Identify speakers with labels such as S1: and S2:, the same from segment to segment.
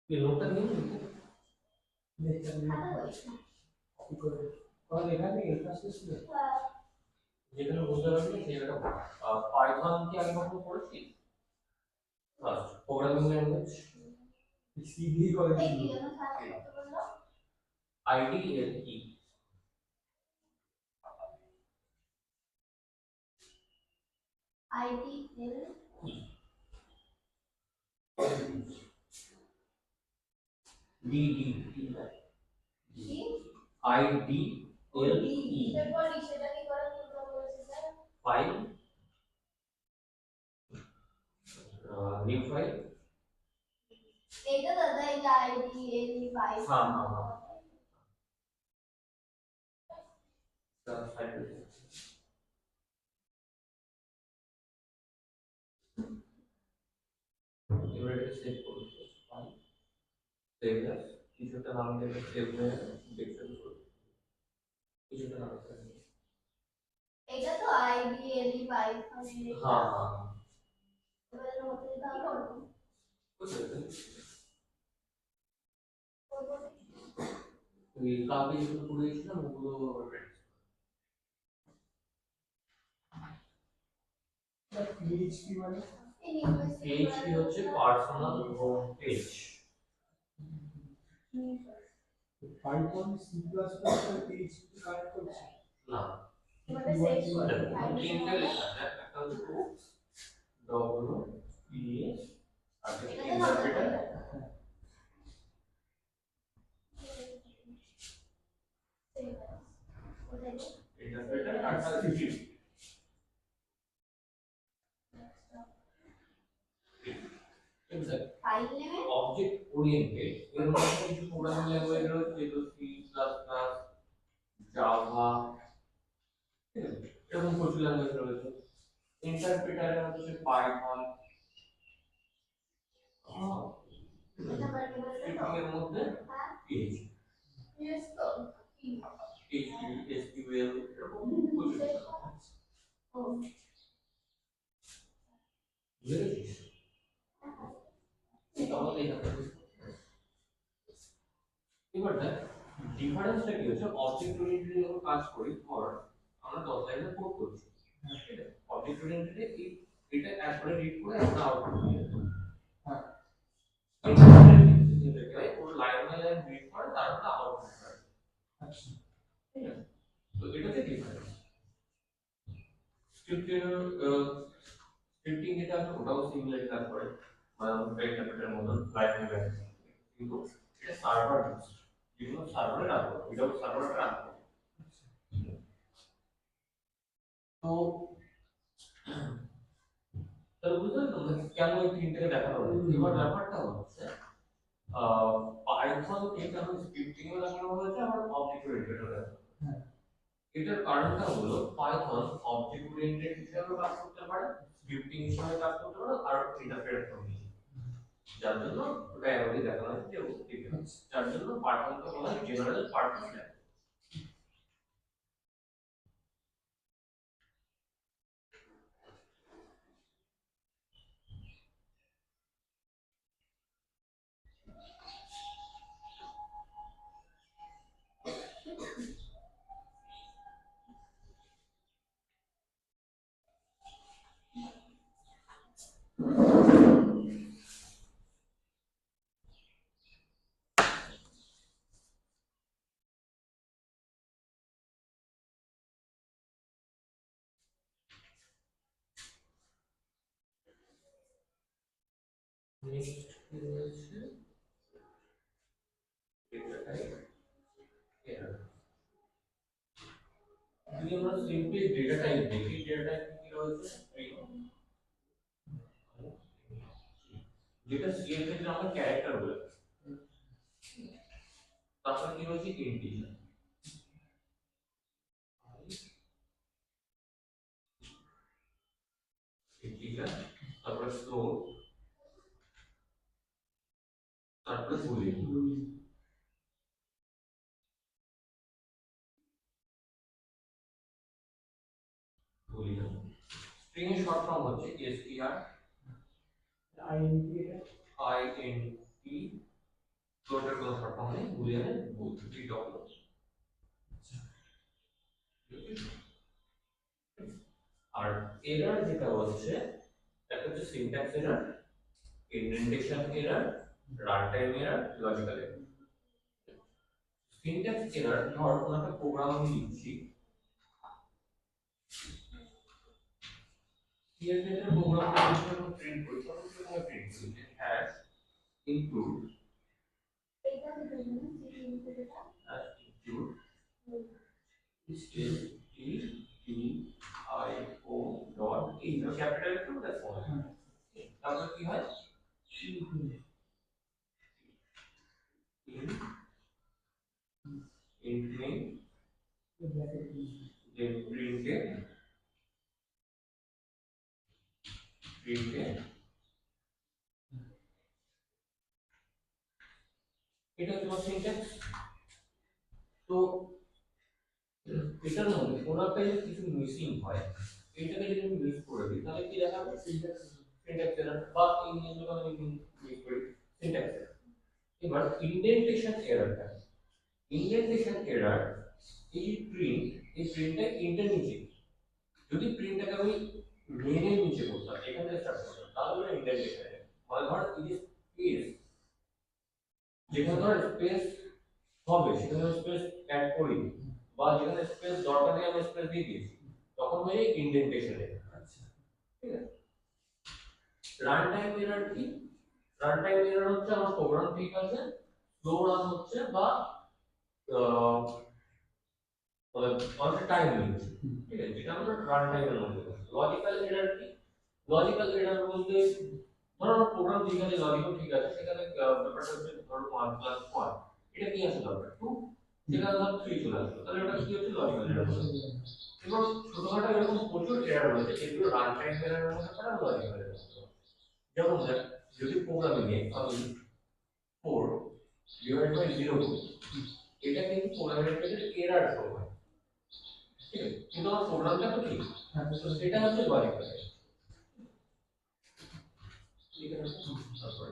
S1: ये नोट नहीं कौन देखा नहीं इंटरेस्ट যেখানে বুঝতে পারছি সেটা পাইথন কি আগে কখনো পড়েছি ফার্স্ট প্রোগ্রামিং ল্যাঙ্গুয়েজ সিডি করে আইডিএলই আইডিএল ডি ডি ডি আইডিএলই তারপর সেটা কি করে বলেছে স্যার ফাইল নিউ ফাইল এটা দাদা এটা আইডিএলই ফাইল হ্যাঁ হ্যাঁ হ্যাঁ স্যার ফাইল এবারে সেভ করুন ফাইল সেভ কিছুটা নাম দেবে সেভ দেখতে কিছুটা নাম দেবে এটা তো আইডিএলই পাইথন হ্যাঁ হ্যাঁ এবারে হতে তাহলে বুঝতে ওই কালকে যেগুলো পড়েছিলাম ওগুলো পিএইচপি মানে পিএইচপি হচ্ছে personal home page Python C plus plus এর পিএইচপি কানেক্ট করছে না মানে তিনটে লেখা আছে একটা হচ্ছে ডব্লিউ পিএইচ আর একটা ইন্টারপ্রেটার ইন্টারপ্রেটার আর সার্কিট ফাইল নেমে অবজেক্ট ওরিয়েন্টেড এর মধ্যে কিছু প্রোগ্রামিং ল্যাঙ্গুয়েজ রয়েছে যেগুলো সি প্লাস প্লাস জাভা এরকম প্রচুর ল্যাঙ্গুয়েজ রয়েছে ইন্টারপ্রেটারের মধ্যে পাইথন এর মধ্যে এসকিউএল এরকম বুঝেছিস এবার দেখ ডিফারেন্সটা কি হচ্ছে অবজেক্ট ওরিয়েন্টেড যখন কাজ করি ধর আমরা 10 লাইনের কোড করছি ঠিক আছে অবজেক্ট ওরিয়েন্টেড এটা একবারে রিড করে একটা আউটপুট দিয়ে হ্যাঁ এটা ওর লাইন বাই লাইন রিড করে তারপর আউটপুট করে আচ্ছা ঠিক আছে তো এটাতে ডিফারেন্স স্ক্রিপ্টিং যেটা আছে ওটাও সিমিলার কাজ করে মানে ইন্টারপ্রেটারের মতো লাইন বাই লাইন কিন্তু এটা সার্ভার যেগুলো সার্ভারে রাখবো উইদাউট সার্ভারে রাখবো তো তাহলে বুঝতে পারছো কেন এই তিনটাকে দেখানো হলো এবার ব্যাপারটা হচ্ছে পাইথনকে কেন স্ক্রিপ্টিং এ দেখানো হয়েছে আবার অবজেক্ট ওরিয়েন্টেড এ হ্যাঁ এটার কারণটা হলো পাইথন অবজেক্ট ওরিয়েন্টেড হিসেবে কাজ করতে পারে স্ক্রিপ্টিং হিসেবে কাজ করতে পারে আর ইন্টারপ্রেট করতে পারে যার জন্য ওটা অ্যারোতে দেখানো হচ্ছে যে ডিফারেন্স যার জন্য পাইথনকে বলা হয় জেনারেল পারপাস ল্যাঙ্গুয়েজ নেক্সট কি রয়েছে ডেটা টাইপ এরর যদি আমরা সিম্পলি ডেটা টাইপ দেখি ডেটা টাইপ কি রয়েছে যেটা সি এর ক্ষেত্রে আমরা ক্যারেক্টার বলে তারপর কি রয়েছে ইন্টিজার ইন্টিজার তারপর ফ্লোট তারপর বুলিয়ান বুলিয়ান স্ট্রিং এর শর্ট ফর্ম হচ্ছে str আইএনটি ফ্লোটের কোনো শর্ট ফর্ম নেই, বুলিয়ানের বুল ডি ডব্লিউ। আর এরর যেটা হচ্ছে একটা হচ্ছে syntax error, indentation error, run time error, logical error. Syntax error ধর কোনো একটা প্রোগ্রাম আমি লিখছি, সিএসএস এর প্রোগ্রাম যখন প্রিন্ট করি তখন কিভাবে প্রিন্ট করি, যে hash include include stdio dot এই ক্যাপিটাল টু দ্য ফোন, তারপর কি হয় int name then printed এটা তোমার সিনট্যাক্স। তো এটার মধ্যে কোনো একটা যদি কিছু মিসিং হয়, এটাকে যদি আমি মিস করে দিই তাহলে কি দেখাবে, সিনট্যাক্স এরর বা ইংলিশে যখন আমি মিস করি সিনট্যাক্স এরর। এবার ইন্ডেন্টেশন এররটা, ইন্ডেন্টেশন এরর এই প্রিন্টটা ইন্টের নিচে, যদি প্রিন্টটাকে আমি মেনের নিচে করতাম এখান থেকে স্টার্ট করতাম তাহলে ইন্ডেন্টেশন এরর হয়। ধর এই যে স্পেস, যেখানে ধর স্পেস হবে সেখানে স্পেস অ্যাড করি বা যেখানে স্পেস দরকার নেই আমি স্পেস দিয়ে দিয়েছি, তখন হয়ে যায় ইন্ডেন্টেশন এরর। আচ্ছা ঠিক আছে। রান টাইম এরর কি, রান টাইম এরর হচ্ছে আমার প্রোগ্রাম ঠিক আছে, স্লো রান হচ্ছে বা অনেক টাইম নিচ্ছে, ঠিক আছে, যেটা আমরা রান টাইমের মধ্যে। লজিক্যাল এরর কি, লজিক্যাল এরর বলতে ধরো আমার প্রোগ্রাম ঠিক আছে, লজিকও ঠিক আছে, সেখানে ব্যাপারটা হচ্ছে ধরো 1 প্লাস 1 এটা কি আছে দরকার 2, সেখানে ধর 3 চলে আসলো, তাহলে ওটা কি হচ্ছে লজিক্যাল এরর। এবং ছোটখাটো এরকম প্রচুর এরর রয়েছে যেগুলো রান টাইম এররের মধ্যে পড়ে আর লজিক্যাল এরর। যেমন দেখ যদি প্রোগ্রামিংয়ে আমি 4 ডিভাইড বাই 0 করি, এটা কিন্তু প্রোগ্রামের ক্ষেত্রে এরর শো হয়, ঠিক আছে, কিন্তু আমার প্রোগ্রামটা তো ঠিক, তো সেটা হচ্ছে লজিক্যাল এরর। ঠিক আছে, তারপরে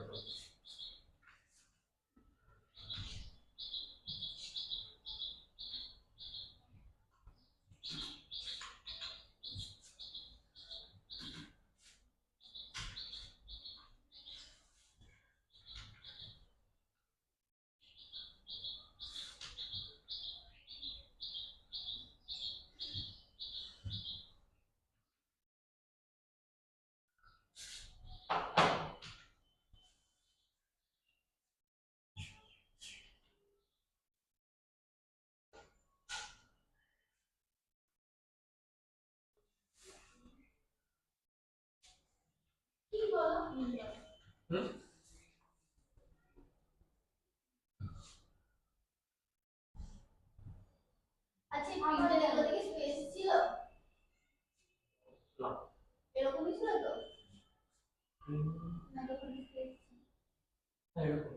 S2: আচ্ছা প্রিন্টের এগুলো থেকে স্পেস ছিল
S1: না
S2: এরকমই ছিল তো না, তখন স্পেস
S1: এরকম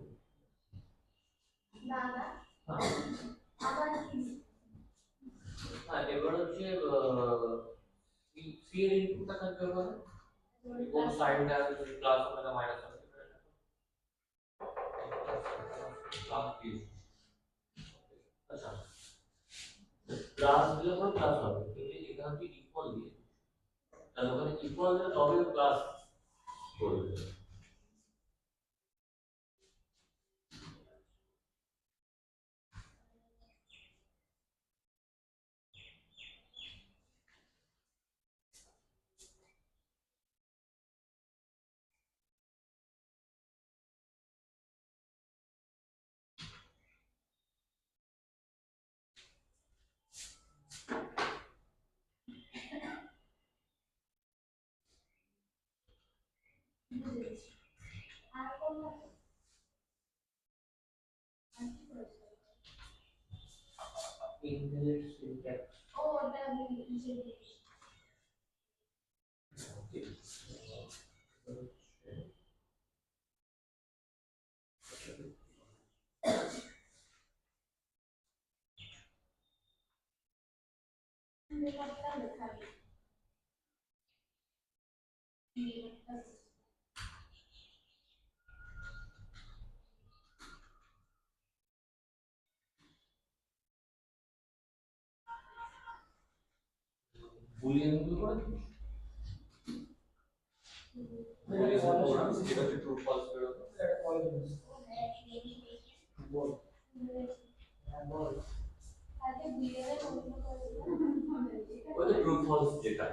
S2: না না আবার
S1: হ্যাঁ। এবার হচ্ছে সি এর ইনপুটটা থাকবে ওখানে, কোন সাইনটা প্লাস হবে না মাইনাস হবে, প্লাস কি, আচ্ছা প্লাস দিলে পরে প্লাস হবে, কিন্তু এখানে যদি ইকুয়াল দিয়ে তাহলে ওখানে ইকুয়াল দিলে তবে প্লাস করবে।
S2: আর কোন
S1: ইনহেরিট সিনট্যাক্স
S2: ও ওটা আমি লিখে দিয়েছি লেখাটা লেখা
S1: বুলিয়ান গুলো করে দিবি যেটা হচ্ছে ট্রু ফলস বেরোবে ওই যে ট্রু ফলস যেটা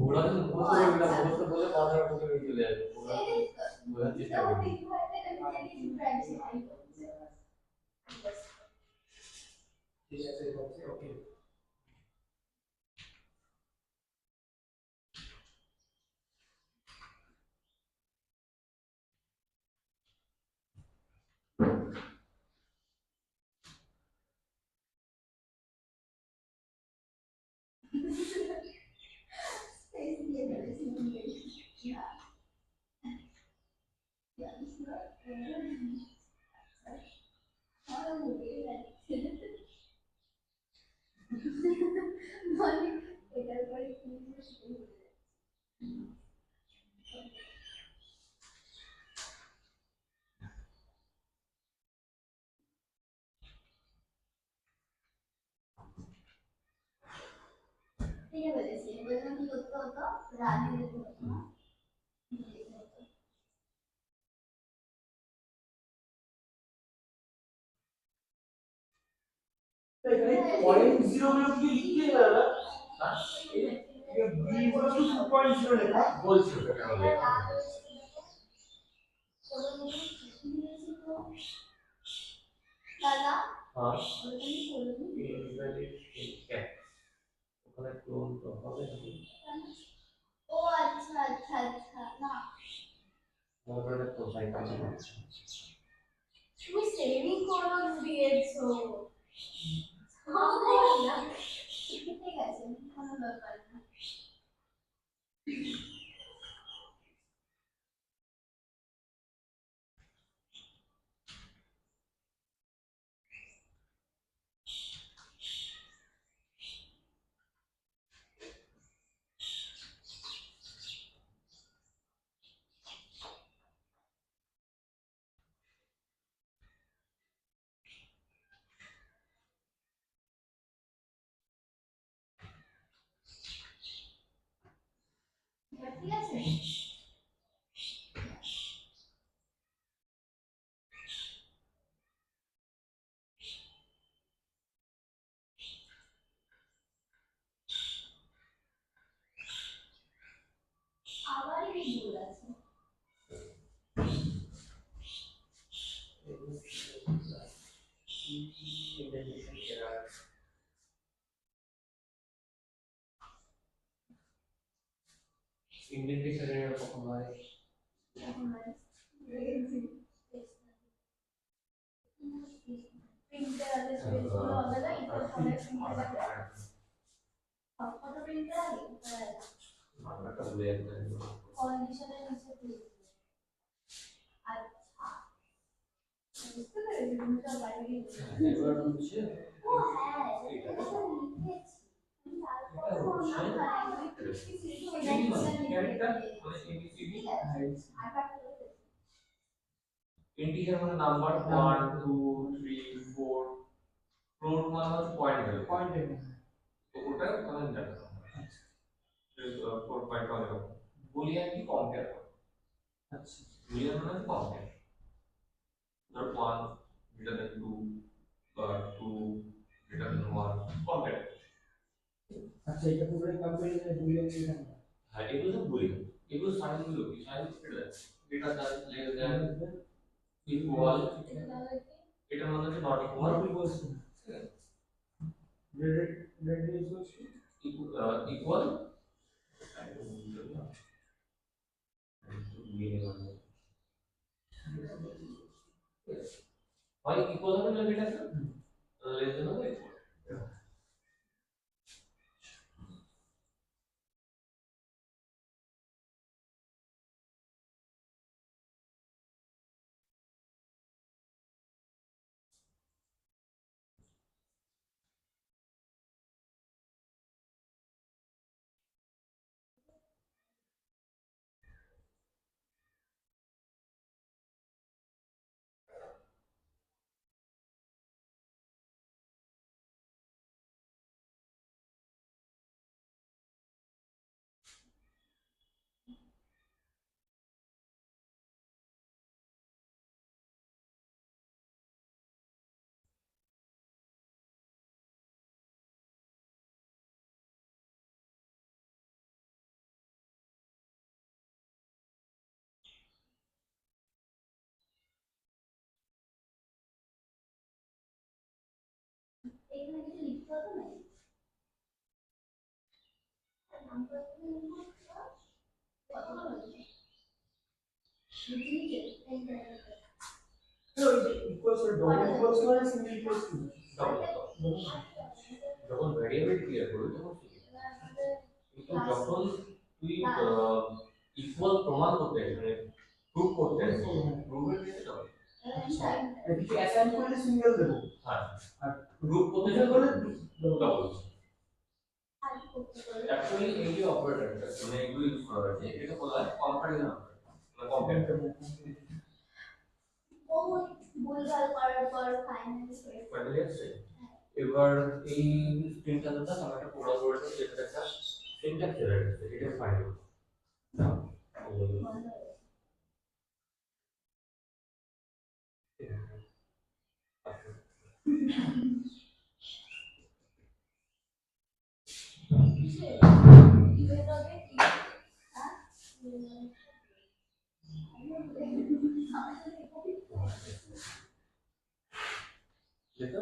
S1: ওরা যদি মুখস্থ করবি না মুখস্থ বলে মাথার মুখে নিয়ে চলে যাবে ওরা বোঝার চেষ্টা করবি
S3: ঠিক আছে ওকে
S2: ঠিক বলেছি এবার কি করতে হতো রাজি দিতে হতো না
S3: এখানে 0.0 গুলো কি লিখতে হবে b equals to 2.0 লেখা
S1: বলছি ওটা কেন লেখা
S2: দাদা
S1: হ্যাঁ
S2: ওখানে বলুন
S1: ওখানে ক্লোন তো হবে
S2: ও আচ্ছা আচ্ছা আচ্ছা না
S1: মোবাইলে কোথায় কাছে
S2: তুমি সেভিং করে দিয়েছো ঠিক আছে কোনো ব্যাপার না ঠিক আছে আবার এই ভুল আছে
S1: ইন্ডেন্টেশন এর কখন হয়
S2: প্রিন্টার আছে স্পেস গুলো হবে না এটা পরে প্রিন্টার আছে কত প্রিন্টার আছে
S1: মাথাটা ভুলে যাবে
S2: কন্ডিশনের নিচে ক্লিক আচ্ছা বুঝতে পেরেছি তুমি তো বাইরে গিয়ে
S1: এবার হচ্ছে
S2: ও হ্যাঁ এটা তো লিখেছি তারপর মনে হয়
S1: ক্যারেক্টার মানে এবিসিডি ইন্টিজার মানে নাম্বার 1 2 3 4 ফ্লোট মানে হচ্ছে পয়েন্ট ভ্যালু
S3: পয়েন্ট
S1: তো ওটা মানে জানা ফোর পয়েন্ট ওয়ান এরকম বুলিয়ান কি কম্পেয়ার করে
S3: আচ্ছা
S1: বুলিয়ান মানে কম্পেয়ার ধর 1 গ্রেটার দ্যান 2 বা 2 গ্রেটার দ্যান 1 কম্পেয়ার
S3: আচ্ছা এটা পুরো কম্পারিজন বুলিয়ান লিখা না
S1: হ্যাঁ এগুলো সব বুলিয়ান এগুলো সাইন গুলো কি sign greater than less than equal এটা মানে হচ্ছে not equal
S3: not equals to red equals to
S1: equal হয় ইকুয়াল হবে না গ্রেটার দ্যান লেস দ্যান হবে ইকুয়াল
S2: এখানে কিছু লিখতে হতো না নাম্বার ইনপুট কত হলো নিচে enter
S3: So equals to double equals to or single equals to?
S1: যখন ভ্যারিয়েবল ক্লিয়ার করবি তখন কিন্তু যখন তুই ইকুয়াল প্রমাণ করতে মানে প্রুফ করতে প্রুফের ক্ষেত্রে যাবে
S3: আর কিছু অ্যাসাইন করলে সিঙ্গেল দেবো।
S1: হ্যাঁ
S3: আর
S1: প্রুফ করতে
S3: এটা করলে
S1: ডাবল অ্যাকচুয়ালি এই যে অপারেটরটা মানে এগুলো ইউজ করা হয়েছে এটাকে বলা হয় কম্পারিজন অপারেটর মানে কম্পেয়ার
S2: ও ভুলভাল করার পর ফাইনালি
S1: ফাইনালি আসছে এবার এই স্ক্রিনটাতে আমরা একটা প্রোগ্রাম করেছি যেটা একটা সিনট্যাক্স এরর আছে এটা ফাইন্ড করব যেটা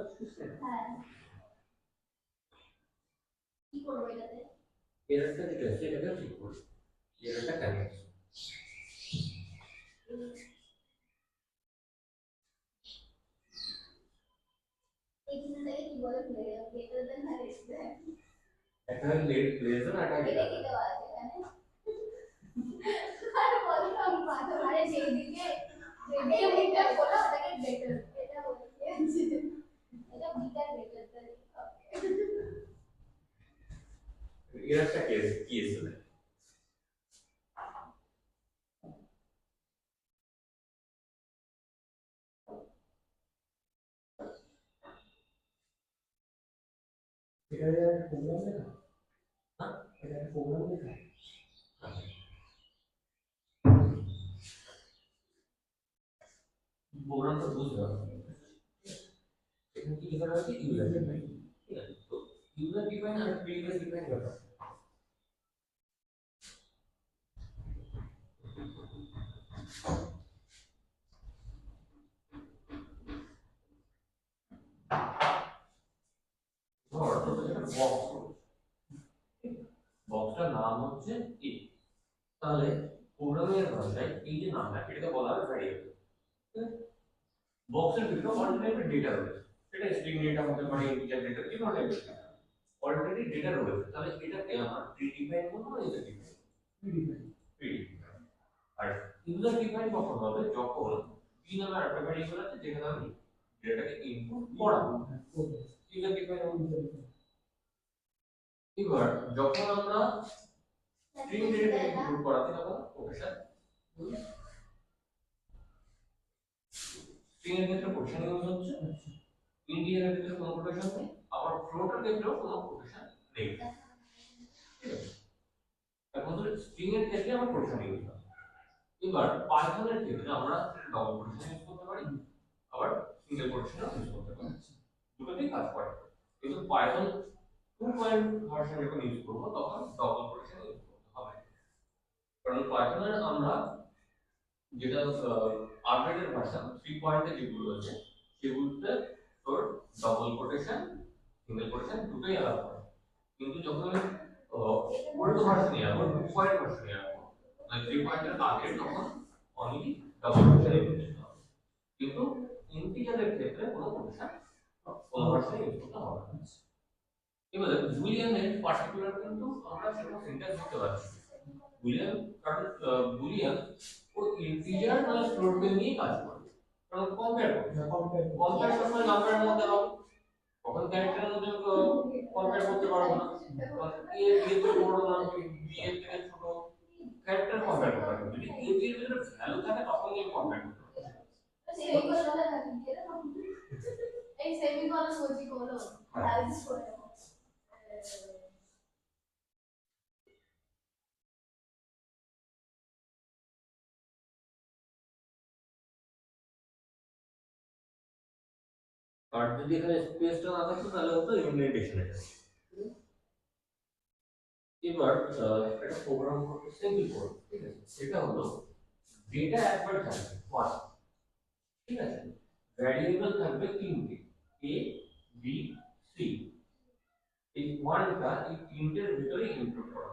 S2: হ্যাঁ কি করবো এটাতে
S1: এররটা যেটা আছে এটাকে ঠিক করব এররটা কেন আছে
S2: এখানে কি বলে ভুলে গেলাম গ্রেটার দেন আর লেস দেন
S1: একটা লেজার আর একটা
S2: এটা কি দেওয়া আছে এখানে আর বললাম পাথর আরে যেদিকে যেদিকে বলা ওটাকে গ্রেটার এটা বলতে আছে এটা বিটা গ্রেটার দেন
S1: এররটা কি আছে
S3: এটা প্রোগ্রাম লেখা
S1: হ্যাঁ
S3: এটা প্রোগ্রাম লেখা
S1: প্রোগ্রামটা বুঝতে হবে এখানে কি লেখা আছে ইউজার ডিফাইন ঠিক আছে তো ইউজার ডিফাইন আর প্রিভিয়াস ডিফাইন ব্যাপার ধর তোদের একটা বক্স বক্সটার নাম হচ্ছে এ তাহলে প্রোগ্রামের ভাষায় এই যে নামটা এটাকে বলা হয় ভ্যারিয়েবল বক্সের ভিতরে অল টাইপের ডেটা রয়েছে সেটা স্ট্রিং ডেটা হতে পারে ইন্টিজার ডেটা যে কোনো টাইপের অলরেডি ডেটা রয়েছে তাহলে এটাকে আমরা প্রিডিফাইন করব না ইউজার ডিফাইন প্রিডিফাইন আর ইউজার ডিফাইন কখন হবে যখন কি নামে একটা ভ্যারিয়েবল আছে যেখানে আমি ডেটাকে ইনপুট করাবো ইউজার ডিফাইন এবার যখন আমরা স্ট্রিং ডেটা ইনপুট করাতে তখন কোটেশন স্ট্রিং এর ক্ষেত্রে কোটেশন ইউজ হচ্ছে ইন্টিজারের ক্ষেত্রে কোনো কোটেশন নেই আবার ফ্লোটের ক্ষেত্রেও কোনো কোটেশন নেই ঠিক আছে এখন ধরে স্ট্রিং এর ক্ষেত্রে আমরা কোটেশন ইউজ করি এবার পাইথনের ক্ষেত্রে আমরা ডবল কোটেশন ইউজ করতে পারি আবার সিঙ্গেল কোটেশন ইউজ করতে পারি দুটোতেই কাজ করে কিন্তু পাইথন 2 ভার্সন যখন ইউজ করব তখন ডবল কোটেশন ইউজ করতে হবে কারণ পাইথনের আমরা যেটা আপডেটেড ভার্সন 3 এ যেগুলো আছে সেগুলোতে তোর ডবল কোটেশন সিঙ্গেল কোটেশন দুটোই অ্যালাউ করে কিন্তু যখন আমি ওল্ড ভার্সনে যাব 2 ভার্সনে যাব মানে 3 এর আগে তখন অনলি ডবল কোটেশন ইউজ করতে হবে কিন্তু ইন্টিজারের ক্ষেত্রে কোনো কোটেশন কোনো ভার্সনে ইউজ করতে হবে না এবারে বুলিয়ানের পার্টিকুলার কিন্তু আমরা সেটা সিনট্যাক্স দেখতে পাচ্ছি বুলিয়ান কারণ বুলিয়ান ও ইন্টিজার না ফ্লোটকে নিয়ে কাজ করে কারণ কম্পেয়ার কম্পেয়ার সময় নাম্বারের মধ্যে হবে তখন ক্যারেক্টারের মধ্যে কম্পেয়ার করতে পারবো না এ এর থেকে বড় না বি এর থেকে ছোট ক্যারেক্টার কম্পেয়ার করতে পারবো যদি এ বি এর ভিতরে ভ্যালু থাকে তখন আমি কম্পেয়ার করতে পারবো
S2: এই সেমিকোলন বলছি কোলন অ্যালস করে
S1: আর যদি এখানে স্পেসটা না থাকতো তাহলে হতো ইনডেন্টেশন এটা এবার একটা প্রোগ্রাম করতে সিম্পল কোড ঠিক আছে সেটা হলো ডেটা একবার থাকবে ফার্স্ট ঠিক আছে ভ্যারিয়েবল থাকবে তিনটে a b c সি এই ওয়ানটা এই তিনটের ভিতরে ইনক্লুড করা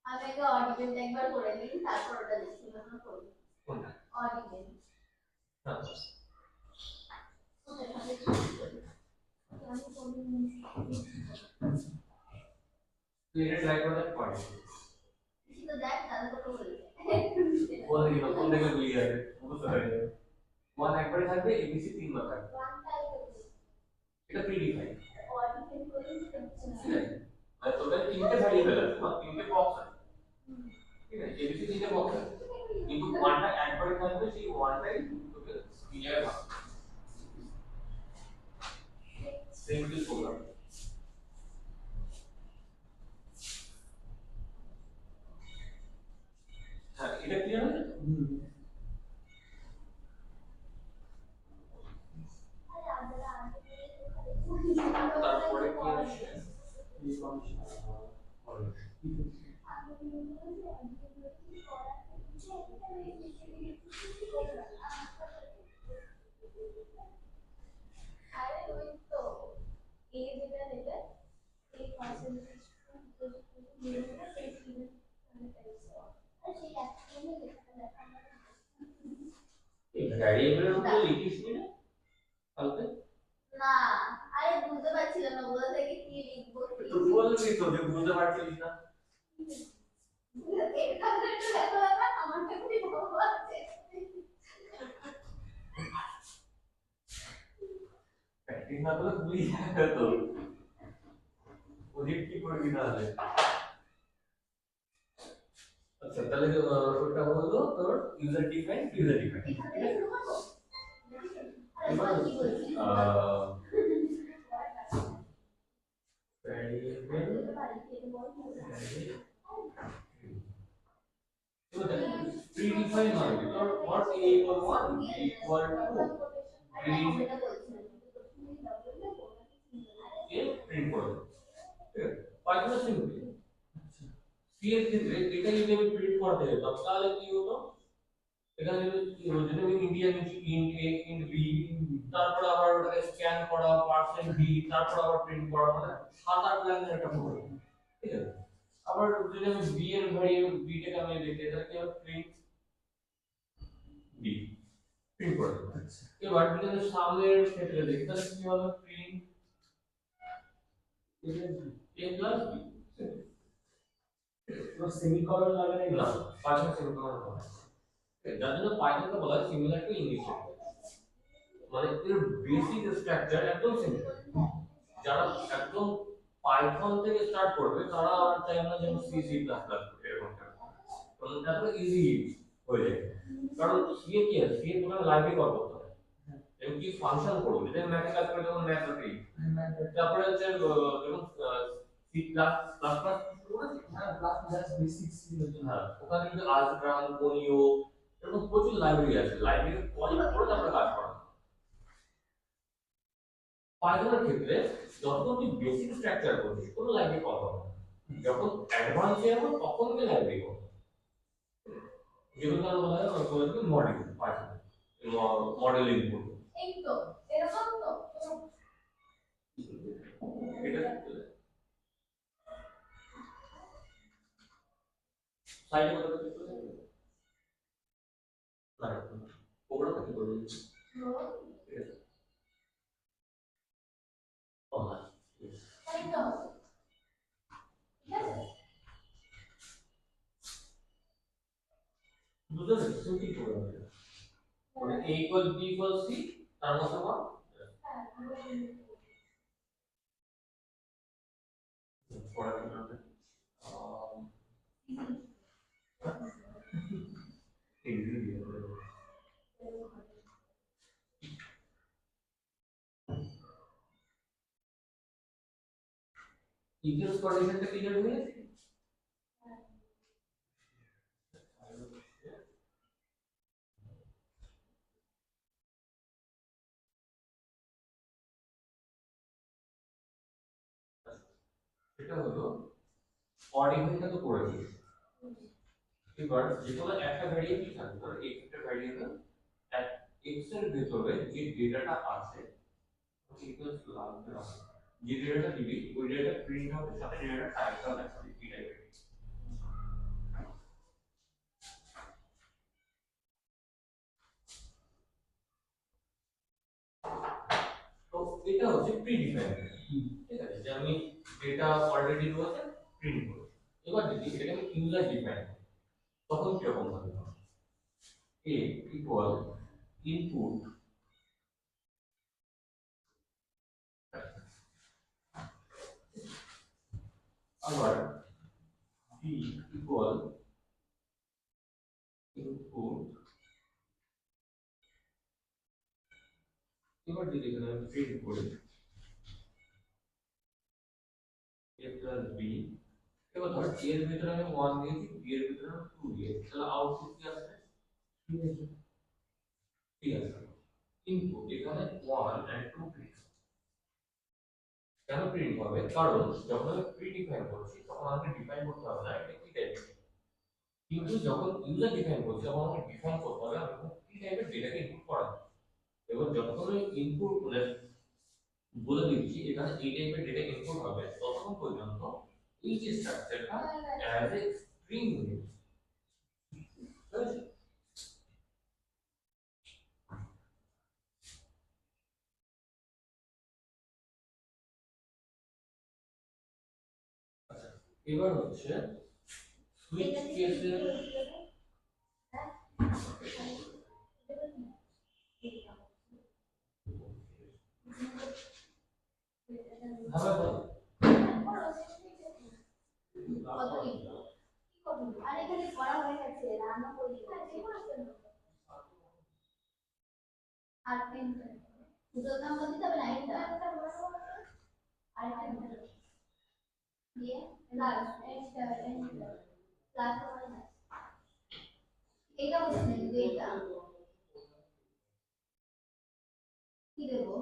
S2: আমি আগে অডিবেল একবার করে নিই, তারপর ওটা ডেসক্রিপশন করব।
S1: কোনটা
S2: অডিবেল
S1: হ্যাঁ
S2: ওটা আমি করব।
S1: তুই এটা ট্রাই করে দেখ পারি
S2: কিছু তো দেখ তাহলে তো বলবে।
S1: বল দিই কোন দিকে ভুলে যাবে বুঝতে পারি ওয়ান একবারে থাকবে এবিসি তিনবার থাকবে
S2: ওয়ানটাই করব।
S1: এটা প্রিডিফাইন
S2: অডিবেল করে
S1: ঠিক আছে আর টোটাল তিনটে ভ্যারিয়েবল আছে বা তিনটে বক্স আছে ঠিক আছে এবিসি তিনটে বক্স আছে কিন্তু ওয়ানটা একবারে থাকবে সেই ওয়ানটাই তোকে তিন জায়গায় ভাগ সিম্পল প্রোগ্রাম হ্যাঁ এটা ক্লিয়ার হয়েছে তারপরে কি আসছে
S3: এই ফাংশন
S2: আরে ওই তো এ যেটা নেবে এই পার্সেন্টেজ নিয়ে নেবে সেই স্টুডেন্ট আর সেই একদমই লেখা
S1: এই ভ্যারিয়েবলের উপরে লিখিস নি না কালকে
S2: না। আরে বুঝতে পারছিলাম না ওগুলো থেকে কি লিখবো
S1: তো বলবি তো যে বুঝতে পারছিস না
S2: এখানে একটু লেখা লাগবে আমার কাছে ভালো আছে।
S1: প্র্যাকটিস না করলে ভুলে যাবে তো ওদিক কি করবি তাহলে আচ্ছা তাহলে ওটা হলো তোর ইউজার ডিফাইন
S2: এখান থেকে শুরু করবো। আরে
S1: এবার
S2: কি বলছিস
S1: predefine হবে তোর what a equal 1 equal to green a print করবে ঠিক আছে পাইথন সিম্পল সি এর ক্ষেত্রে এটা যদি আমি প্রিন্ট করতে যেতাম তাহলে কি হতো এখানে যদি আমি Indian int a int b তারপর আবার ওটাকে স্ক্যান করা পার্সেন্ট b তারপর আবার প্রিন্ট করা মানে 7-8 লাইনের একটা প্রোগ্রাম ঠিক আছে আবার যদি আমি b এর ভ্যারিয়েবল b টাকে আমি লিখতে তাহলে কি হবে প্রিন্ট b প্রিন্ট করে দেবো
S3: আচ্ছা
S1: এবার যদি আমি সামনের ক্ষেত্রে দেখি তাহলে কি হবে প্রিন্ট a প্লাস b
S3: তো সেমিকলন লাগালে
S1: না পাইথন সেমিকলন হবে যার জন্য পাইথনকে বলা হয় সিমিলার টু ইংলিশ মানে এর বেসিক স্ট্রাকচার একদম সিমিলার যারা একদম পাইথন থেকে স্টার্ট করবে তারা আর চাইবে না যেন সি সি প্লাস প্লাস এরকম কারণ এত ইজি হয়ে যায় কারণ সি এ কি আছে সি এ তোমার লাইব্রেরি কল করতে হবে এবং কি ফাংশন করবে যেটা ম্যাথে কাজ করে যেমন ম্যাথ রুটিন তারপরে হচ্ছে যেমন সি প্লাস প্লাস প্লাস
S3: হ্যাঁ প্লাস জাস্ট বেসিক ছিল
S1: হ্যাঁ ওখানে কিন্তু আলজেব্রা কোনিও এরকম প্রচুর লাইব্রেরি আছে লাইব্রেরি কল করে তারপরে কাজ করা পাইথনের ক্ষেত্রে যখন তুমি বেসিক স্ট্রাকচার করছিস কোনো লাইব্রেরি কল হবে না যখন অ্যাডভান্স যাবো তখন কি লাইব্রেরি করবে যেগুলো আমরা বলা হয় বলতে মডেল পাইথন মডেলিং করবে
S2: এই তো এরকম তো
S1: এটা সাইডে কত কিছু করে না ওগুলো কি করবে ঠিক আছে অনলাইন
S2: তাই তো ঠিক আছে
S1: বুঝতে পেরেছো সিম্পল প্রোগ্রাম এটা মানে a equal b equal c তার মধ্যে কোন পড়া কি হবে ইকুয়ালস কন্ডিশনটা ক্লিয়ার হয়ে গেছে এটা হলো অড ইভেন্টটা তো করে দিয়েছি এবার যে কোনো একটা ভ্যারিয়েবল থাকবে ধর এই একটা ভ্যারিয়েবল x এর ভেতরে যে ডেটাটা আছে ইকুয়ালস টু যে ডেটাটা দিবি ওই ডেটাটা প্রিন্ট হবে সাথে ডেটাটা টাইপটাও দেখাবে কি টাইপের। তো এটা হচ্ছে প্রিডিফাইন্ড, ঠিক আছে, যে আমি ডেটা অলরেডি রয়েছে প্রিন্ট করব। এবার যদি এটাকে আমি ইউজার ডিফাইন করি তখন কি রকম হবে? a ইকুয়াল ইনপুট আবার b ইকুয়াল ইনপুট, এবার যদি এখানে আমি প্রিন্ট করি a প্লাস b, এবার ধর a এর ভিতরে আমি 1 দিয়েছি, b এর ভিতরে আমি 2 দিয়েছি, তাহলে আউটপুট কি আসবে? ঠিক আছে, ইনপুট এখানে 1 and 2 প্রিন্ট। কেন প্রিন্ট হবে? কারণ যখন আমি প্রিডিফাইন করছি তখন আমাকে ডিফাইন করতে হবে না এটা কি টাইপের, কিন্তু যখন ইউজার ডিফাইন করছি তখন আমাকে ডিফাইন করতে হবে আমি কি টাইপের ডেটাকে ইনপুট করাবো। এবং যখন আমি ইনপুট বলে দিচ্ছি এখানে এই টাইপের ডেটা ইনপুট হবে ততক্ষণ পর্যন্ত এই যে স্ট্রাকচারটা অ্যাজ এ স্ট্রিং ইউনিট। এবার হচ্ছে সুইচ কেসের ভাবে বল
S2: আর এখানে করা হয়ে গেছে রান্না করি আর পেন দুটো নাম্বার দিতে হবে না এটা আর একটা দিয়ে প্লাস এটা প্লাস মাইনাস এটা হচ্ছে এটা কি দেবো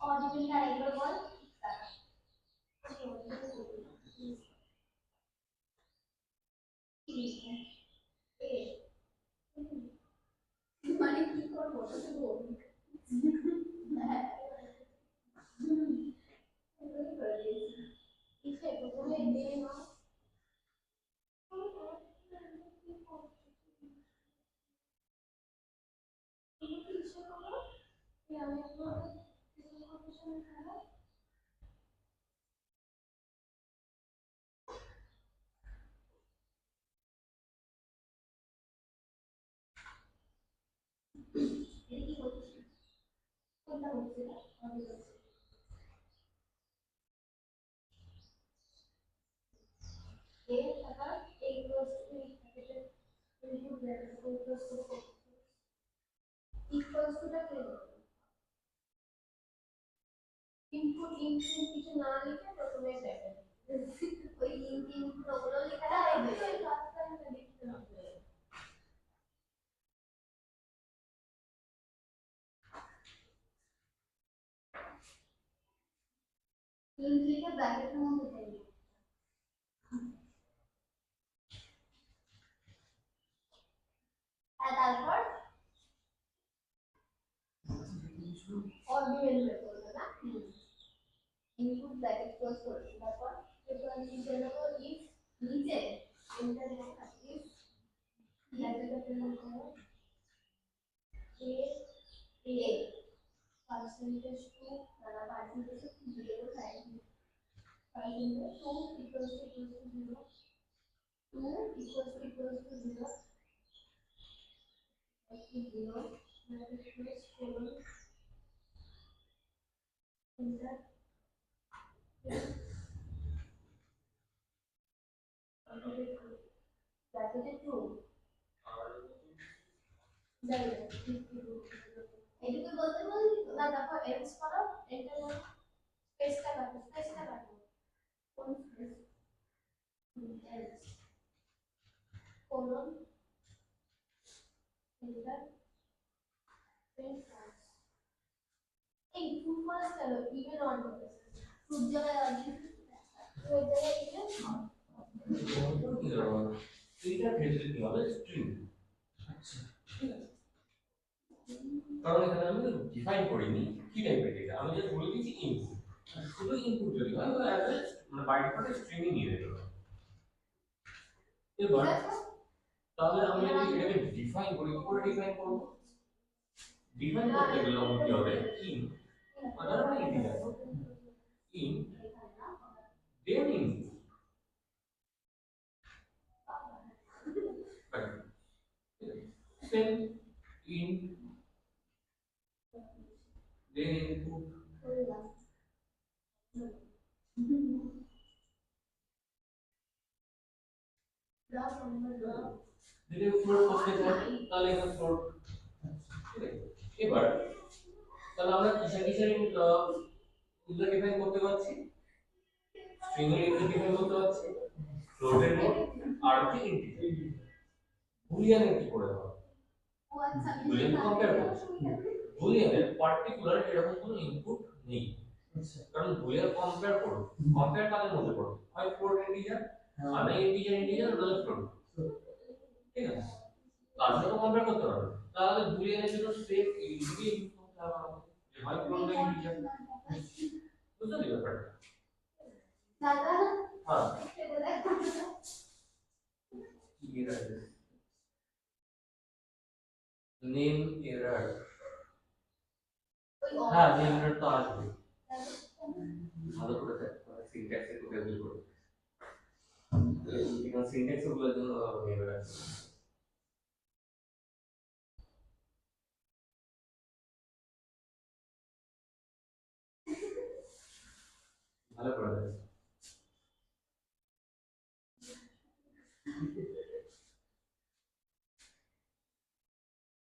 S2: অরিজিনটা একবার বল মানে কি করবো কোনটা হচ্ছে a টাকা a equals to input equals to টা কি ইনপুট ইনপুট কিছু না লিখে প্রথমে দেখেন ওই ইনপুট ওগুলো লেখা হবে ওই রাস্তায় লিখতে হবে ইনপুট লিখে ব্র্যাকেটের মধ্যে দেবেন আর তারপর অর্ডিনাল বের করবে না ইনপুট ব্র্যাকেট ক্লোজ করবে তারপর এটা নিচে নেবো ইফ নিচে এন্টার দেবো ইফ ব্র্যাকেটের মধ্যে a percentage to percentage of 0 sign percentage 2 equals to 0 2 equals to 0 0 bracket close colon enter bracket 2 যাবে এদিকে বলতে বললি তো না দেখো এলস করো এন্টার করো স্পেসটা কাটো কোন space else colon enter print এই টু ফার্স্ট হলো ইভেন অন টুর জায়গায় টুর জায়গায় ইভেন
S1: এইটার ক্ষেত্রে কি হবে স্ট্রিং
S3: আচ্ছা
S1: কারণ এখানে আমি ডিফাইন করিনি কি টাইপের ডেটা আমি জাস্ট বলে দিচ্ছি ইনপুট শুধু ইনপুট যদি হয় তাহলে অ্যাজ মানে বাই ডিফল্ট স্ট্রিং নিয়ে নেবে এবার তাহলে আমি যদি এটাকে ডিফাইন করি কি করে ডিফাইন করব ডিফাইন করতে গেলে আমাকে কি হবে ইন মানে integer in then input then in then input যদি ফ্লোট করতে চাই তাহলে এখানে ফ্লোট এবার তাহলে আমরা কিসের ইনপুট ডিফাইন করতে পারছি স্ট্রিং এর ইনপুট ডিফাইন করতে পারছি ফ্লোটের মোড আর কি ইন্টিজার বুলিয়ানের কি করে হবে বুলিয়ান কম্পেয়ার করছি বুলিয়ানের পার্টিকুলার এরকম কোনো ইনপুট নেই
S3: আচ্ছা
S1: কারণ বুলিয়ান কম্পেয়ার করো কম্পেয়ার কাদের মধ্যে করো হয় ফ্লোট ইন্টিজার আর নাই ইন্টিজার নাহলে ফ্লোট ঠিক আছে তার সাথে কম্পেয়ার করতে পারবে তাহলে বুলিয়ানের জন্য সেম এইটুকুই ইউজ করতে হবে আমাদের যে হয় ফ্লোট না ইন্টিজার বুঝতে পারলে ব্যাপারটা
S2: দাদা
S1: হ্যাঁ
S2: সেটা দেখো
S1: error name error
S2: ওই
S1: হ্যাঁ name error তো আসবে ভালো করে দেখো সিনট্যাক্স এর কোথায় ভুল করবে এখানে সিনট্যাক্স গুলোর জন্য name error আছে ভালো করে দেখো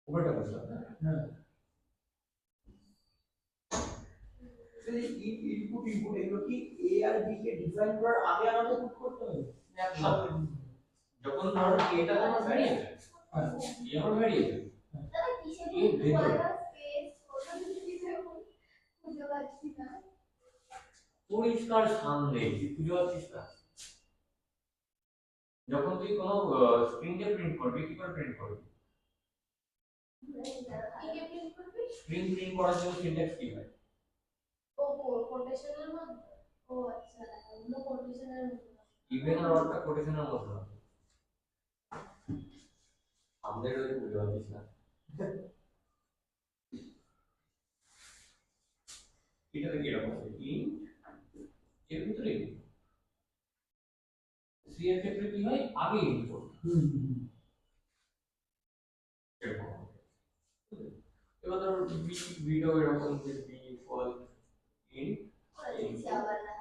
S1: উপরটা বুঝলাম না
S3: হ্যাঁ সেই ইনপুট এগুলো কি এ আর বি কে ডিফাইন করার আগে আমাদের পুট করতে হবে
S1: যখন ধরো এটা আমার ভ্যারিয়েবল এই আমার ভ্যারিয়েবল
S2: দাদা কিসের
S1: এই ভেতরে
S2: স্পেস ওটা যদি খুঁজে পাচ্ছি না
S1: পরিষ্কার সামনে তুই খুঁজে পাচ্ছিস না যখন তুই কোনো স্ক্রিনে প্রিন্ট করবি কি করে প্রিন্ট করবি
S2: কি প্রিন্ট করবি
S1: স্ক্রিন প্রিন্ট করার জন্য সিনট্যাক্স কি হয়
S2: ও কোটেশনের মধ্যে ও আচ্ছা অন্য কোটেশনের মধ্যে
S1: ইভেন আর অর্থ কোটেশনের মধ্যে না আমাদের ওই বুঝতে পারছিস না এটা কি এরকম আছে ইন এর ভিতরে সি এর ক্ষেত্রে কি হয় আগে ইনপুট এরকম এবার ধর বি ভিডিও এরকম যে বি ফল ইন
S2: আবার না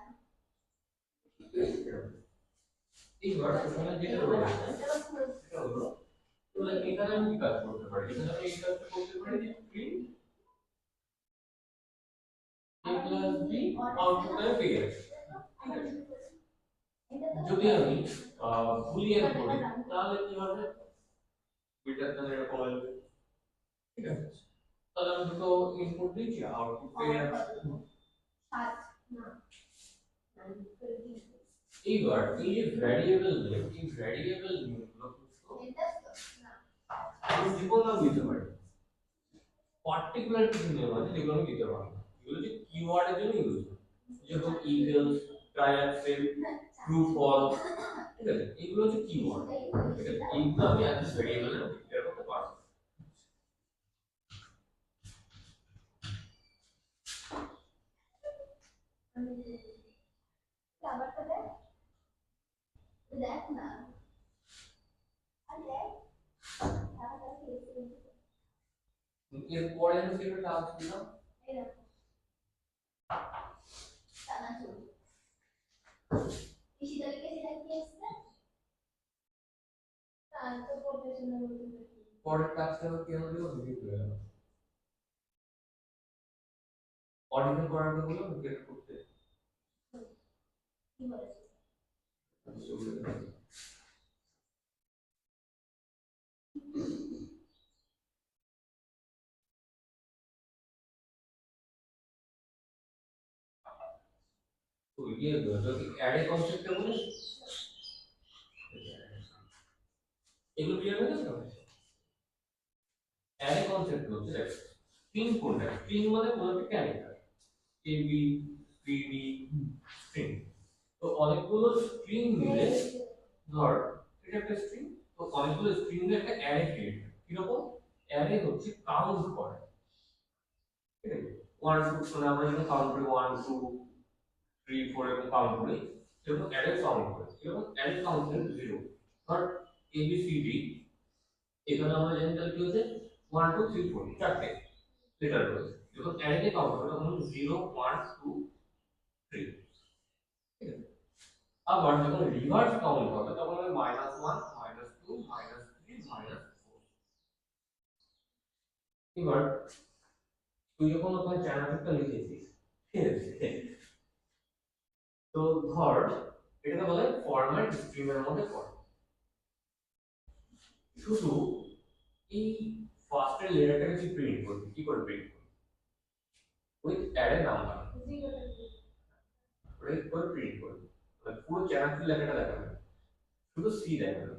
S1: এইবার এখানে যেটা রয়েছে সেটা হলো তাহলে এখানে আমি কি কাজ করতে পারি এখানে আমি এই কাজটা করতে পারি যে প্রিন্ট a প্লাস b আউটপুটে পেয়ে যাচ্ছে যদি আমি বুলিয়ান করি তাহলে কি হবে বিটার জন্য এরকম আসবে ঠিক আছে তাহলে আমি দুটো ইনপুট দিচ্ছি আউটপুট পেয়ে যাচ্ছি
S2: সাত না
S1: এইবার এই যে ভ্যারিয়েবল নেম এই ভ্যারিয়েবল নেম গুলো
S2: এটা তো না
S1: আমি যে কোনো নাম দিতে পারি পার্টিকুলার কিছু নেম আছে যেগুলো আমি দিতে পারবো না এগুলো যে কিওয়ার্ডের জন্য ইউজ হয় যেমন ইগলস ট্রায়াক্সেল ট্রু ফলস ঠিক আছে এগুলো হচ্ছে কিওয়ার্ড ঠিক আছে এইগুলো আমি অ্যাজ ভ্যারিয়েবলে ডিক্লেয়ার করতে পারবো
S2: আবার তো দেখ দেখ না আর দেখ
S1: এরপরে আমি সেটা টাচ দিলাম
S2: এরকম টানা চুল ইসি তালিকা সেটা কি আসছে আর তো প্রফেশনাল মধ্যে
S1: পরের কাজটা কি হবে ভিডিও অর্ডিনাল করাটা হলো গেট করতে
S2: কি বলেছে
S1: তো ये যদি অ্যারে কনসেপ্টটা বলে এগুলো ক্লিয়ার হয়ে গেছে অ্যারে কনসেপ্ট হচ্ছে দেখ স্ট্রিং কোনটা স্ট্রিং মানে কোনো একটা character A B C D string তো অনেকগুলো স্ট্রিং মিলে ধর এটা একটা স্ট্রিং তো অনেকগুলো স্ট্রিং এর একটা অ্যারে ক্রিয়েট কিরকম অ্যারে হচ্ছে কাউন্ট করে ঠিক আছে ওয়ান টু মানে আমরা যখন কাউন্ট করি 1 2 3 4 এরকম কাউন্ট করি সেরকম অ্যারে কাউন্ট করে এরকম অ্যারে কাউন্ট করে 0 ধর এ বি সি ডি এখানে আমরা জানি তাহলে কি হচ্ছে 1 2 3 4 চারটে লেটার রয়েছে যখন অ্যারেতে কাউন্ট হবে তখন 0 1 2 3 ঠিক আছে আবার যখন রিভার্স কাউন্ট হবে তখন হবে -1 -2 -3 -4 এবার তুই যখন ওখানে চ্যানেলটা লিখেছিস ঠিক আছে তো ধর এটাকে বলে ফরম্যাট স্ট্রিং এর মধ্যে পড়ে শুধু এই ফার্স্টের লেটারটাকে তুই প্রিন্ট করবি কি করে প্রিন্ট করবি উইথ অ্যারে নাম্বার ওটা করে প্রিন্ট করবি মানে পুরো চ্যানেল লেখাটা দেখাবে না, শুধু সি দেখাবে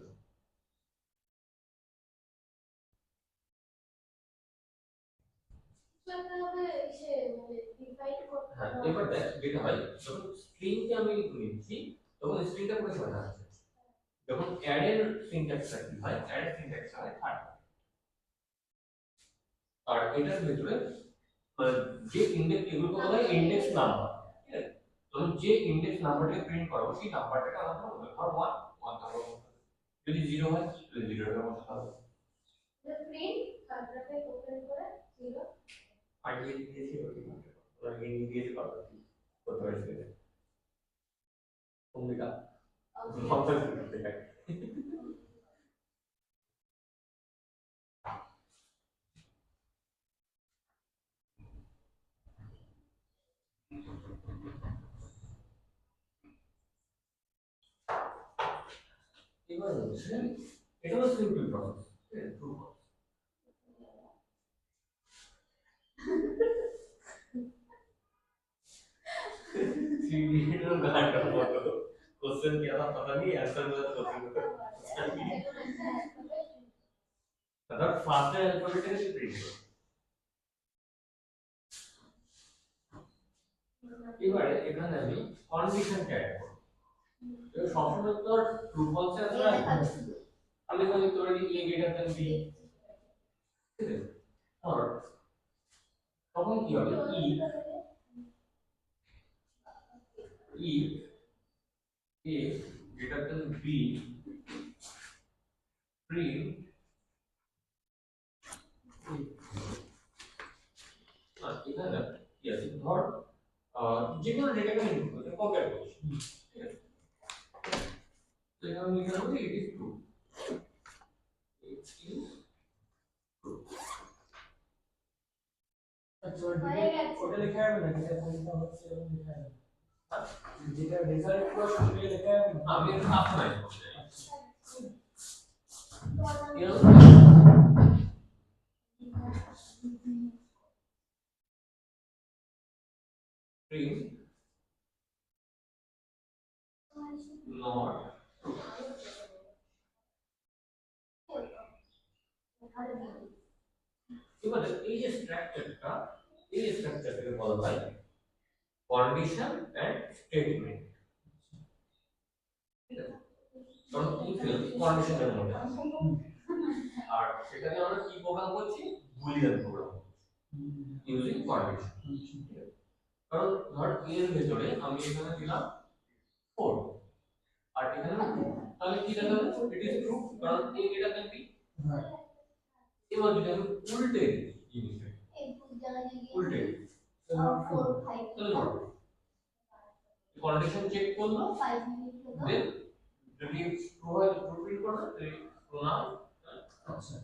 S2: একটা হবে সে মানে ডিফাইন করতে
S1: হ্যাঁ
S2: হবে
S1: এবার দেখ যেটা হয় যখন স্ট্রিংকে আমি নিচ্ছি তখন স্ট্রিংটা পুরো সময় থাকছে যখন অ্যারের সিনট্যাক্সটা কি হয় অ্যারের সিনট্যাক্স হয় থাকে আর এটার ভিতরে মানে যে ইন্ডেক্স এগুলো বলা হয় ইন্ডেক্স নাম্বার ঠিক আছে তখন যে ইন্ডেক্স নাম্বারটাকে প্রিন্ট করবো সেই নাম্বারটাকে আমাদের বলতে হবে ধর 1 1 নাম্বার যদি 0 হয় তাহলে 0 এর বলতে হবে
S2: প্রিন্ট কার্ডটাকে ওপেন করে 0
S1: আগে দিয়েছি ওই ওরা হিন্দি দিয়েছে পারবে করতে পারছে ভূমিকা ভাবতে করতে হয় এবার হচ্ছে এটা হলো সিম্পল প্রসেস ট্রু सीढ़ियों गांडों मतो क्वेश्चन क्या था पता नहीं आंसर में तो मतलब फास्ट अल्फाबेट है प्रिंट এবারে এখানে আমি কন্ডিশন অ্যাড করব তো সবসময় তো ট্রু ফলস এ আসলে আমি এখানে লিখতে পারি a গ্রেটার দ্যান b ঠিক আছে আর তখন কি হবে e a greater than b print এখানে কি আছে ধর যে কোনো ডেটাকে ইনপুট করতে কম্পেয়ার করছি ঠিক আছে তো এখানে লিখে রাখবো it is true it is true
S3: আচ্ছা ওটা লেখা হবে না যেটা পরীক্ষা হচ্ছে এবং লেখা হবে যেটা রেজাল্ট পুরো সঙ্গে লেখা হবে
S1: আমি এটা আপনাই করতে print not এবার এই যে স্ট্রাকচারটাকে বলা হয় কন্ডিশন এন্ড স্টেটমেন্ট ঠিক আছে কারণ ইফ এলস কন্ডিশনের মধ্যে আছে। আর সেটাকে আমরা কি প্রোগ্রাম করছি বুলিয়ান প্রোগ্রাম ইউজিং কন্ডিশন কারণ ধর এর ভেতরে আমি এখানে দিলাম 4 আর এখানে 2 তাহলে কি দেখাবে ইট ইজ ট্রু কারণ a গ্রেটার দ্যান b
S3: হ্যাঁ
S1: এবার যদি আমি উল্টে জিনিসটা উল্টে তাহলে ধর কন্ডিশন চেক করলো দেন যদি ট্রু হয় ট্রু প্রিন্ট করবে তাহলে ট্রু না
S3: আচ্ছা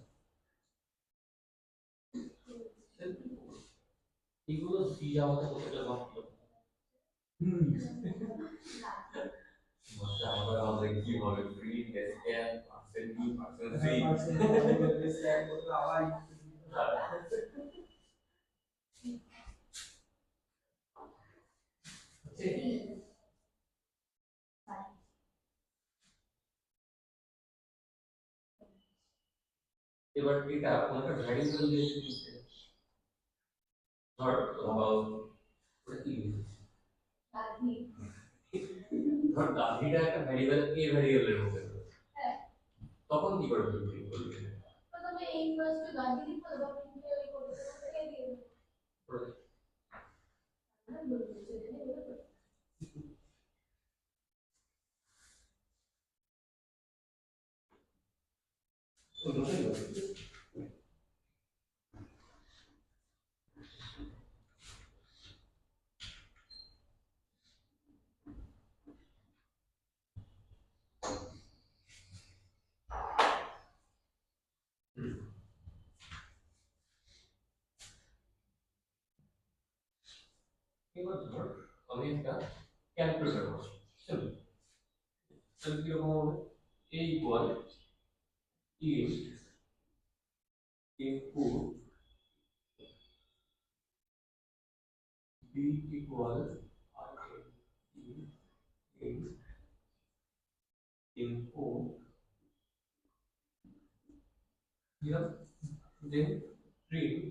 S1: এগুলো সি জাভাতে কতটা ভাবলো মজা আমরা আমাদের কি হবে free scan percent B percent C এবার এটা কোনটা ভ্যারিয়েবল দিয়ে দিচ্ছে ধর ওটা কি ধর গাভিটা একটা ভ্যারিয়েবল এ ভ্যারিয়েবলের মধ্যে তখন কি করে প্রিন্ট করবে
S2: প্রথমে a ইকুয়ালস টু গান্ধী লিখো এবার প্রিন্টে ওই কোডটা দিয়ে দেবো আমরা বলবো সেটা নিয়ে বলবো
S1: এবার ধর আমি একটা ক্যালকুলেটর করছি তাহলে কিরকম হবে a equal int input b equal int input here then print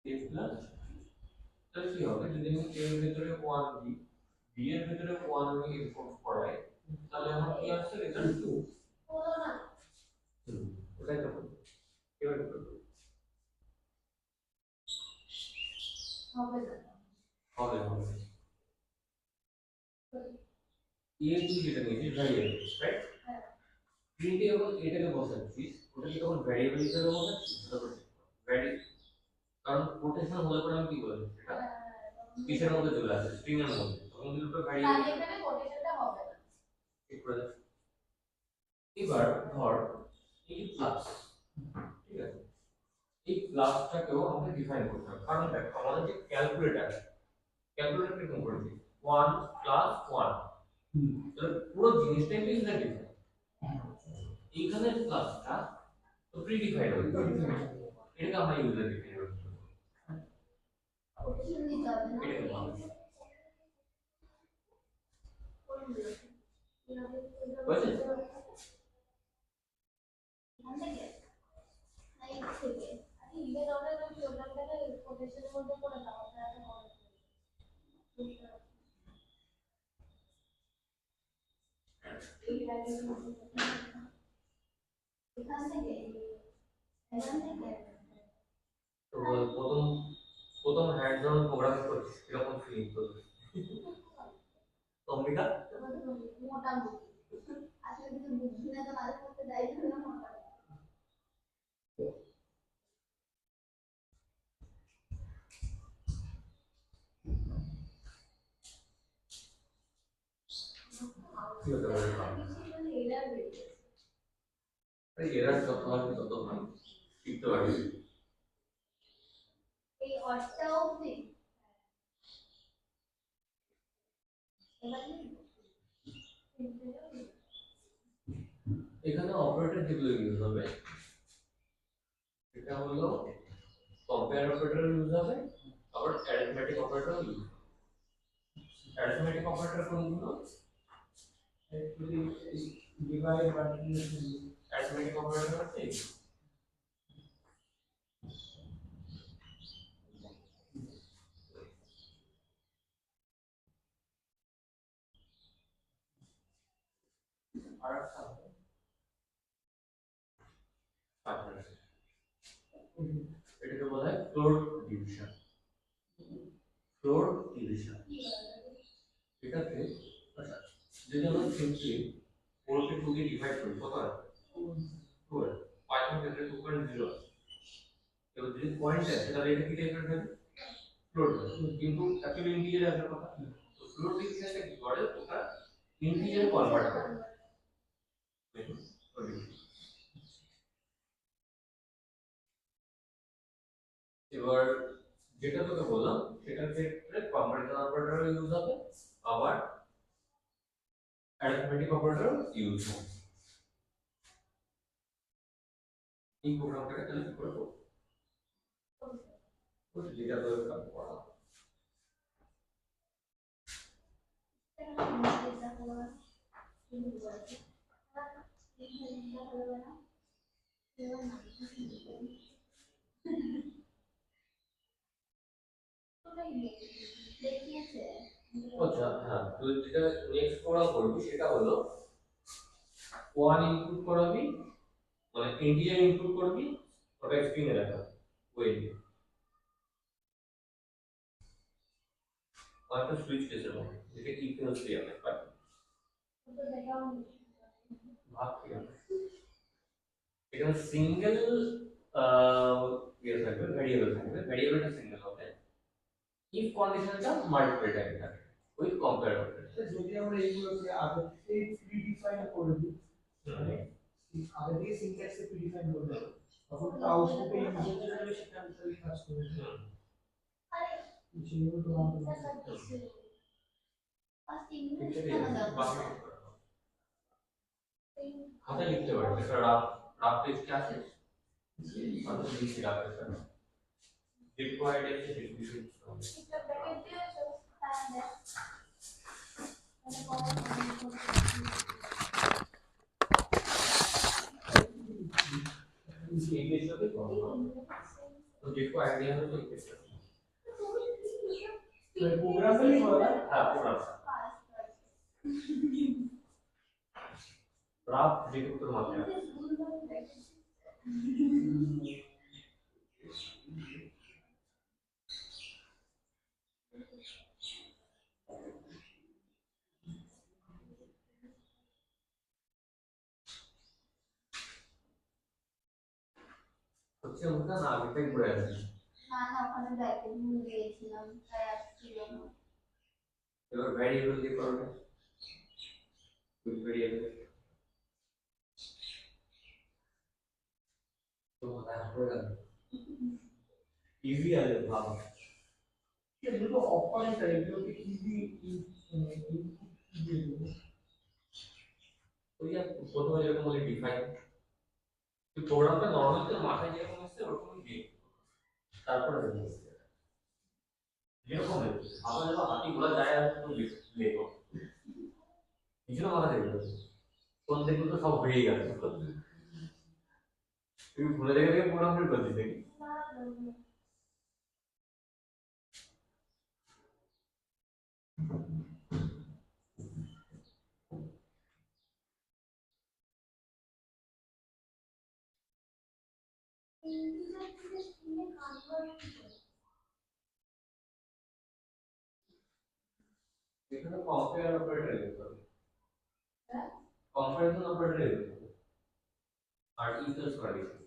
S1: a plus তাহলে কি হবে যদি আমি a এর ভিতরে 1 দিই b এর ভিতরে 1 আমি ইনপুট করাই তাহলে আমার কি আসছে রেজাল্ট 2
S2: হলো না
S1: ওটাই তো বলি। এবার কি করব
S2: হবে না
S1: হবে a তুই যেটা নিয়েছিস ভ্যারিয়েবল রাইট প্রিন্টে যখন এটাকে বসাচ্ছিস ওটাকে তখন ভ্যারিয়েবল হিসেবে বসাচ্ছিস ভ্যারি কারণ কোটেশন হলে পরে আমি কি বলবো সেটা কিসের মধ্যে চলে আসে স্ট্রিং এর মধ্যে তখন কিন্তু ওটা
S2: তাহলে
S1: ভ্যারিয়েবল
S2: এখানে কোটেশনটা হবে না
S1: ঠিক করে দাও। এবার ধর এই প্লাস ঠিক আছে এই প্লাসটাকেও আমাকে ডিফাইন করতে হবে কারণ দেখ আমাদের যে ক্যালকুলেটর কিরকম করেছি 1 প্লাস 1 তাহলে পুরো জিনিসটাই তো ইনডিফাইন এইখানে প্লাসটা তো প্রিডিফাইন্ড হবে এটাকে আমরা ইউজার ডিফাইন করতে হবে
S2: কোটেশন দিতে হবে না
S1: এটাকে বলা হয়। বুঝেছিস? তো প্রথম প্রথম হ্যান্ডস অন প্রোগ্রামিং করছিস কিরকম ফিলিং তোর অম্বিকা
S2: মোটামুটি আসলে কিছু বুঝি না তো মাঝে মধ্যে দায়ী না মোটামুটি
S1: কি হতে পারে এই এরার যত হবে তত ভালো শিখতে পারবি
S2: এই অর্থটাও ঠিক
S1: এখানে অপারেটর যেগুলো ইউজ হবে এটা হলো কম্পেয়ার অপারেটর ইউজ হবে আবার অ্যারিথমেটিক অপারেটর ইউজ হবে অ্যারিথমেটিক অপারেটর কোনগুলো
S3: ডিভাইড মাল্টিপ্লিকেশন
S1: অ্যারিথমেটিক অপারেটর আছে আর একটা আছে এটাকে বলা হয় ফ্লোর ডিভিশন এটাতে আচ্ছা যদি আমরা সিম্পলি 4 কে 2 দিয়ে ডিভাইড করি কত হয় 12 পাইথন ক্ষেত্রে 2.0 আছে এবার যদি পয়েন্ট আছে তাহলে এটা কি টাইপের হবে ফ্লোট কিন্তু অ্যাকচুয়ালি ইন্টিজার আসার কথা তো ফ্লোট ডিভিশনটা কি করে ওটা ইন্টিজার কনভার্ট করে দেখুন এবার যেটা তোকে বললাম সেটার ক্ষেত্রে কম্পারিজন অপারেটর ইউজ হবে, আবার অ্যারিথমেটিক অপারেটর ইউজ হবে। এই প্রোগ্রামটাকে তাহলে কি করবো, যেটা তোকে কাজ করা আচ্ছা। হ্যাঁ, তুই যেটা নেক্সট প্রোগ্রাম করবি সেটা হলো ওয়ান ইনপুট করাবি, মানে ইন্টিজার ইনপুট করবি, ওটা স্ট্রিং এ রাখা ওয়েট একটা সুইচ কেসের মতো, যেটা ইকুয়াল টু আমরা পাই ভাগ করে এখানে সিঙ্গেল ইয়ে থাকবে, ভেরিয়েবল থাকবে, ভেরিয়েবলটা সিঙ্গেল হবে, ইফ কন্ডিশনটা মাল্টিপল টাইপ থাকবে উইথ কম্পেয়ার অপারেটর।
S3: যদি আমরা এইগুলোকে আগে থেকে প্রিডিফাইন করে দিই, মানে আগে থেকে সিনট্যাক্সে প্রিডিফাইন করে দিই, তখন আউটপুটে ইনপুট চলে যাবে, সেটা আমি তাহলে কাজ করব। যেগুলো তো আমরা
S1: হাতে লিখতে পারবে, এটা রাফ রাফ টেক্সট আছে, আমাদের লিখতে রাখতে হবে, রিকোয়ার্ড এর ডিসক্রিপশন হবে। इंग्लिश में तो देखो आइडिया है तो इंग्लिश
S3: तो प्रोग्राम में लिखा है।
S1: हाँ प्रोग्राम राफ देखो तो मालूम है হচ্ছে ওটা না আগেটাই পড়ে আছে
S2: না না ওখানে ব্যাকে ভুল দিয়েছিলাম তাই আসছিল না।
S1: এবার ভ্যারিয়েবল দিয়ে করবে উইথ ভ্যারিয়েবল তো মাথায় পড়ে গেল ইজি আছে ভালো
S3: ये जो ऑपरेटर है जो कि इजी इनपुट दे दो,
S1: তো ইয়া প্রথমে যেরকম বলে ডিফাইন তুই প্রোগ্রামটা নরমালি তো মাথায় যেরকম আসছে ওরকমই দিয়ে তারপরে যেরকম আমরা যখন হাতি ঘোড়া যায় আর তুমি লেখো কিছু মাথা দেখবে কোন দেখবে তো সব হয়ে গেছে তুমি ভুলে দেখে প্রোগ্রাম ফিল করে দিতে এখানে কম্পেয়ার অপারেটর ইউজ করবে কম্পারিজন অপারেটর ইউজ করবে আর ইকুয়ালস করা গেছে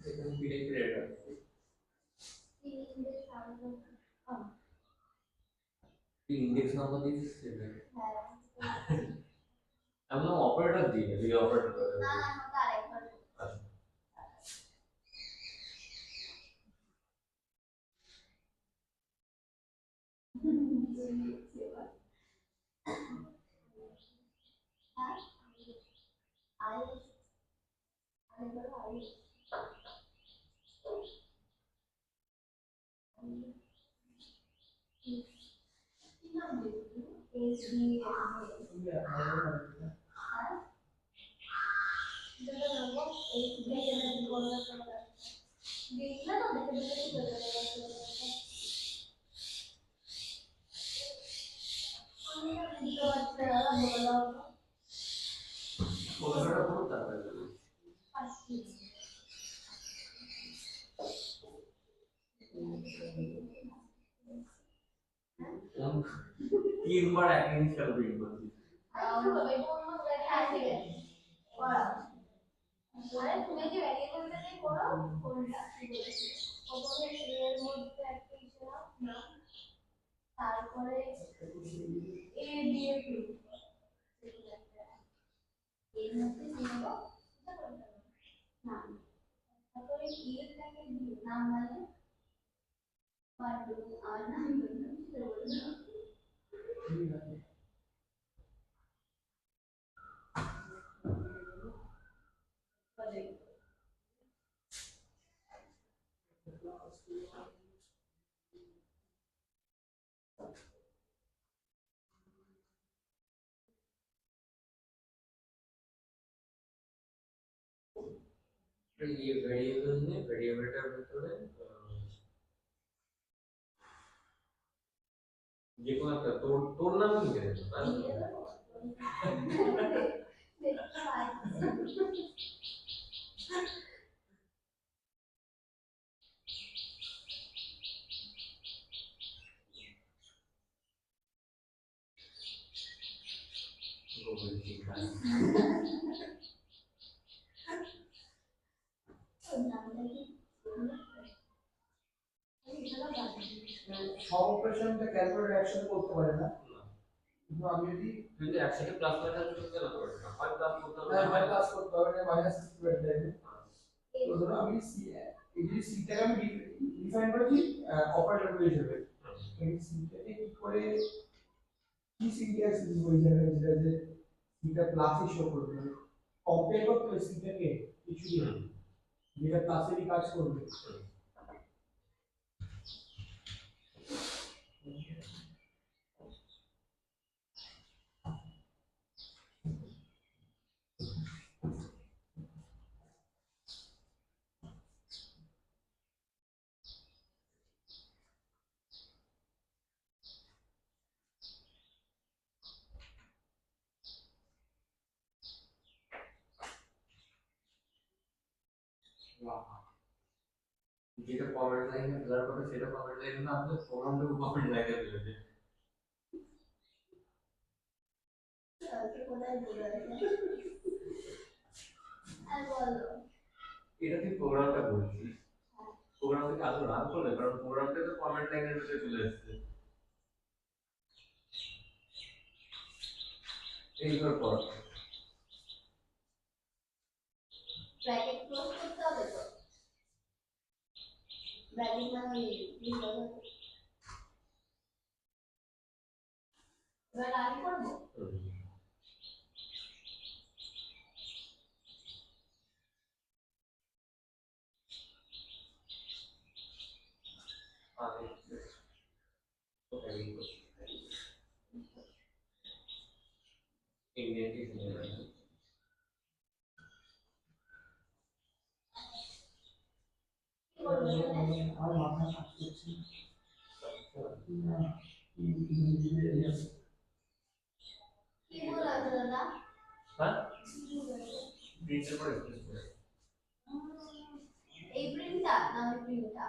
S1: এখানে পিডে ক্রিয়েট আছে ইন্ডেক্স নাম্বার দিয়েছিস সেটা আমরা অপারেটর দিই যদি অপারেটর করে
S2: না না ওটা আরেকবার
S1: ওটা পুরো তারপরে তিনবার এক ইনিশিয়াল প্রিন্ট করছি
S2: আরে তুমি যে ভ্যারিয়েবলটাকে করো কোনটা কি বলেছি প্রথমে সি এর মধ্যে একটা ইসে নাও তারপরে এ দিয়ে শুরু এর মধ্যে কি নেব নাম তারপরে ই এটাকে দিই নাম মানে পারবো আর নাম বললাম কি বলবো
S1: ये वेरिएबल में वेरिएबलটার ভিতরে যে কোনো একটা তোর নাম লিখে দেবো তাই গোবর ঠিক আছে
S3: সব অপারেশনটা ক্যালকুলেটর একসাথে করতে পারে না কিন্তু আমি যদি
S1: যদি একসাথে প্লাস মাইনাস করতে না পারবে না হয় প্লাস করতে হবে
S3: হয় প্লাস করতে হবে না মাইনাস করতে পারতে হবে তো ধরো আমি সি এই যে সিটাকে আমি ডিফাইন করেছি অপারেটর হিসেবে এই সিটাকে কি করে কি সিনট্যাক্স ইউজ করি জায়গায় যেটা যে সিটা প্লাসই শো করবে কম্পেয়ার করতে হবে সিটাকে কিছু দিয়ে যেটা প্লাসেরই কাজ করবে
S1: যেটা কমেন্ট লাইনে ফেলার কথা সেটা কমেন্ট লাইনে না আসলে প্রোগ্রামটুকু কমেন্ট লাইনে ফেলেছে এটা তুই প্রোগ্রামটা বলছিস প্রোগ্রামটাকে আদৌ রান করবে কারণ প্রোগ্রামটা তো কমেন্ট লাইনের ভিতরে চলে এসেছে এইবার পর
S2: ব্র্যাকেট ক্লোজ করতে হবে তো ব্র্যাকেট না হলে এবার রান করবো
S3: আমার মাথা কাজ করছে না
S2: কি বলা দাদা
S1: হ্যাঁ প্রিন্টের পরে এক্সপ্রেস করে
S2: এই প্রিন্টটা না ওই প্রিন্টটা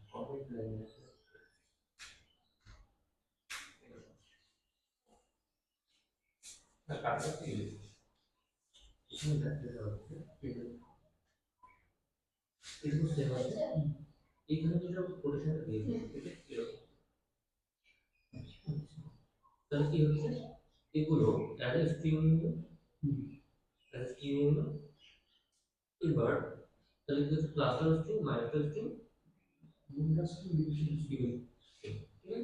S1: কমেন্ট লাইনে না কাটটা কি এখানে দেখতে হচ্ছে এটা বুঝতে পারছি এখানে যেটা কোটেশনটা দিয়ে দিয়েছে এটা এরকম তাহলে কি হচ্ছে এগুলো অ্যাড স্ট্রিং নিল অ্যাড স্ট্রিং নিল এবার তাহলে কি হচ্ছে plus string minus string
S3: industry division
S1: ঠিক আছে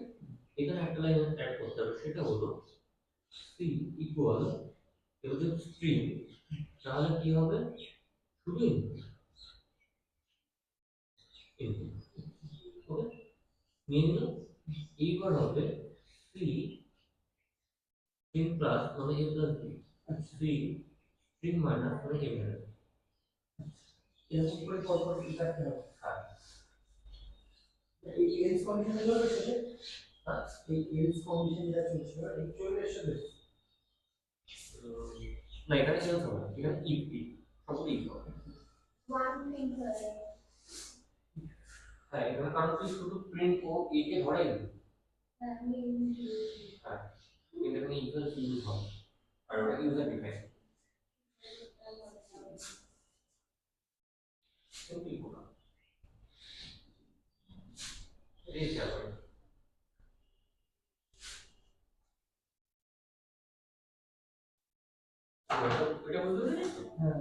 S1: এখানে একটা লাইন অ্যাড করতে হবে সেটা হলো সি ইকুয়াল এবার যদি স্ট্রিং তাহলে কি হবে শুধু ইনপুট ওকে নিয়ে নিল এইবার হবে সি স্ট্রিং প্লাস মানে A plus B C string minus মানে এ মাইনাস
S3: এরকম করে পরপর লিখতে হবে
S1: হ্যাঁ
S3: এই এলস কন্ডিশন এর সাথে এই এলস কন্ডিশন যেটা চলছে এই চলে এর সাথে
S1: না এখানে চেঞ্জ হবে না এখানে ইফ ইফ সব ইফ হবে
S2: ওয়ান প্রিন্ট হবে
S1: হ্যাঁ এখানে কারণ তুই শুধু প্রিন্ট ও এ কে ধরাই দিবি
S2: আমি
S1: হ্যাঁ কিন্তু এখানে ইকুয়ালস ইউজ হয় আর ওটা ইউজার ডিফাইন সিম্পল প্রোগ্রাম এটাই শেয়ার করি এটা বুঝতে পেরেছিস তো?
S3: হ্যাঁ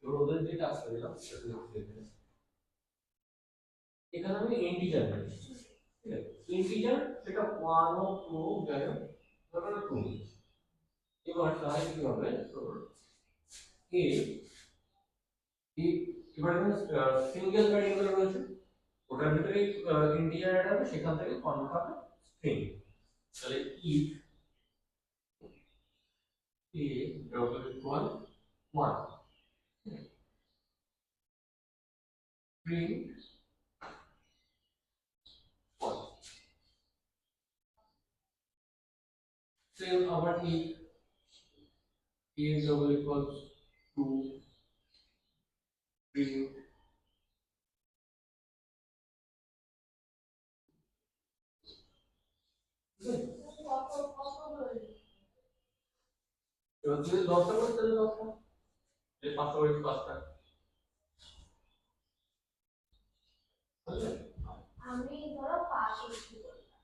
S1: এবার ওদের যে টাস্কটা দিলাম সেটা তুই লিখে দে। এখানে আমি ইন্টিজার নিয়েছি ঠিক আছে ইন্টিজার সেটা 1 ও 2 যাই হোক ধরো 2 এবার তাহলে কি হবে তোর এ এবার এখানে সিঙ্গেল ভ্যারিয়েবল রয়েছে ওটার ভিতরে ইন্টিজার অ্যাড হবে সেখান থেকে কনভার্ট হবে স্ট্রিং তাহলে if a double equal 1 print 1 same আবার if a double equals 2 print এবার যদি 10টা করে তাহলে 10টা এই 5টা করে 5টা বুঝলে
S2: আমি ধরো 5 লিখতে বললাম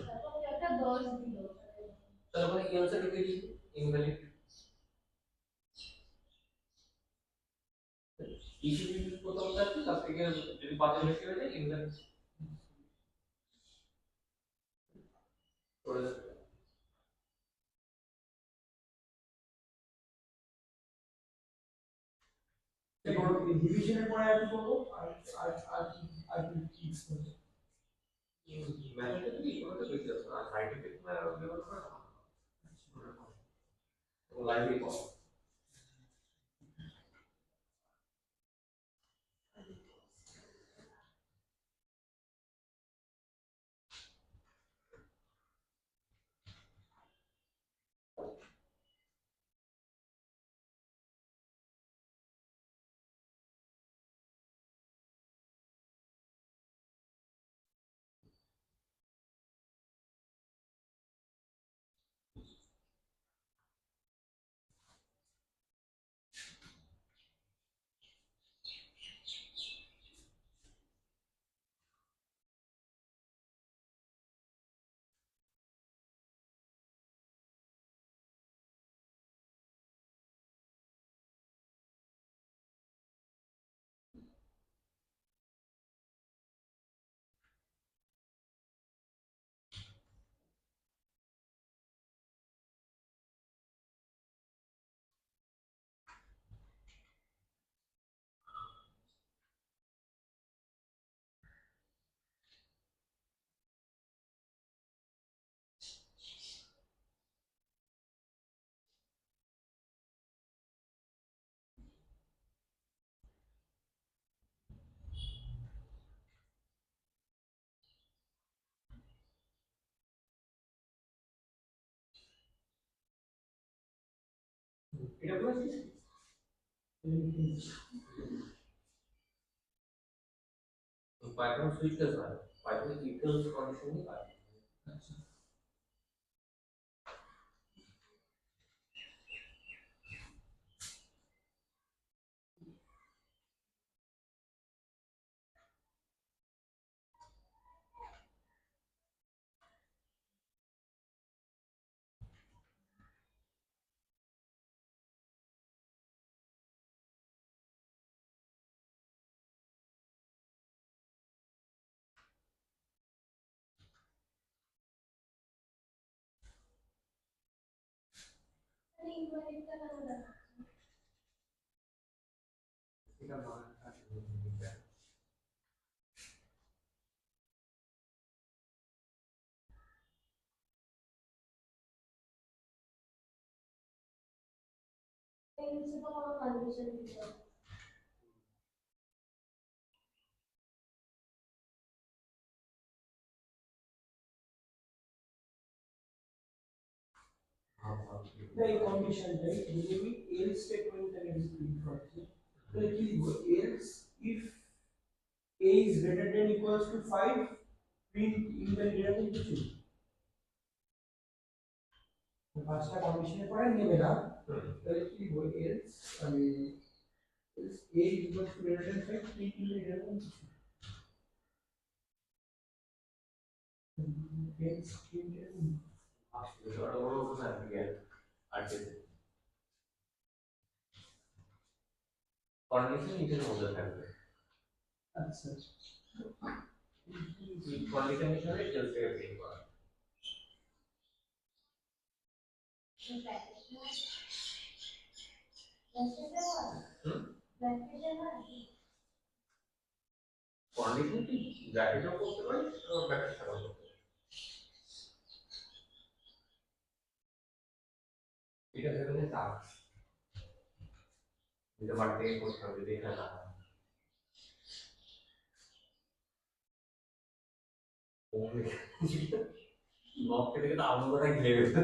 S2: তারপর একটা 10 দিল
S1: তারপরে অ্যানসার লিখে দিই ইনভ্যালিড ইজি প্রথম থাকবে তার থেকে যদি 5 এর বেশি হয়ে যায় ইনভ্যালিড করে দেবে
S3: এরপর ডিভিশনের পরে আর কি করবো আর আর আর আর কি ইউজ করবো
S1: ম্যাথটা কি করতে পেরেছিস আর সাইন্টিফিক ব্যবহার করা লাইব্রেরি কল এটা করেছিস পাইথন সুইচ কেস হয় পাইথন ইকুয়ালস কন্ডিশন নিয়ে কাজ
S3: আচ্ছা
S2: মানে ইনভালিডটা কেন দেখা
S1: এটা নয়
S2: এই নিচে তো কোনো কন্ডিশন দিতে হবে
S3: এই কন্ডিশনটাই যদি আমি এলস স্টেটমেন্টটাকে প্রিন্ট করছি তাহলে কি লিখবো else if a is greater than equals to 5 print invalid এরকম কিছু পাঁচটা কন্ডিশনের পরে নেবে না তাহলে কি লিখবো এলস আমি else a equal to greater than 5 3 কিন্তু এরকম কিছু এলস কিন্তু
S1: আসলে ওটা বড় কথা না গেল আটকে কন্ডিশন নিচের মধ্যে থাকবে
S3: আচ্ছা
S1: কন্ডিশন হিসেবে এলসে প্রিন্ট করা কন্ডিশন কি ব্র্যাকেটও করতে পারি আর ব্র্যাকেট ছাড়াও করতে পারি এটা সেখানে টাস্ক যেটা বাড়ি থেকে করতে হবে দেখে না নখ থেকে তো আগুন কথা ঘিরে গেছে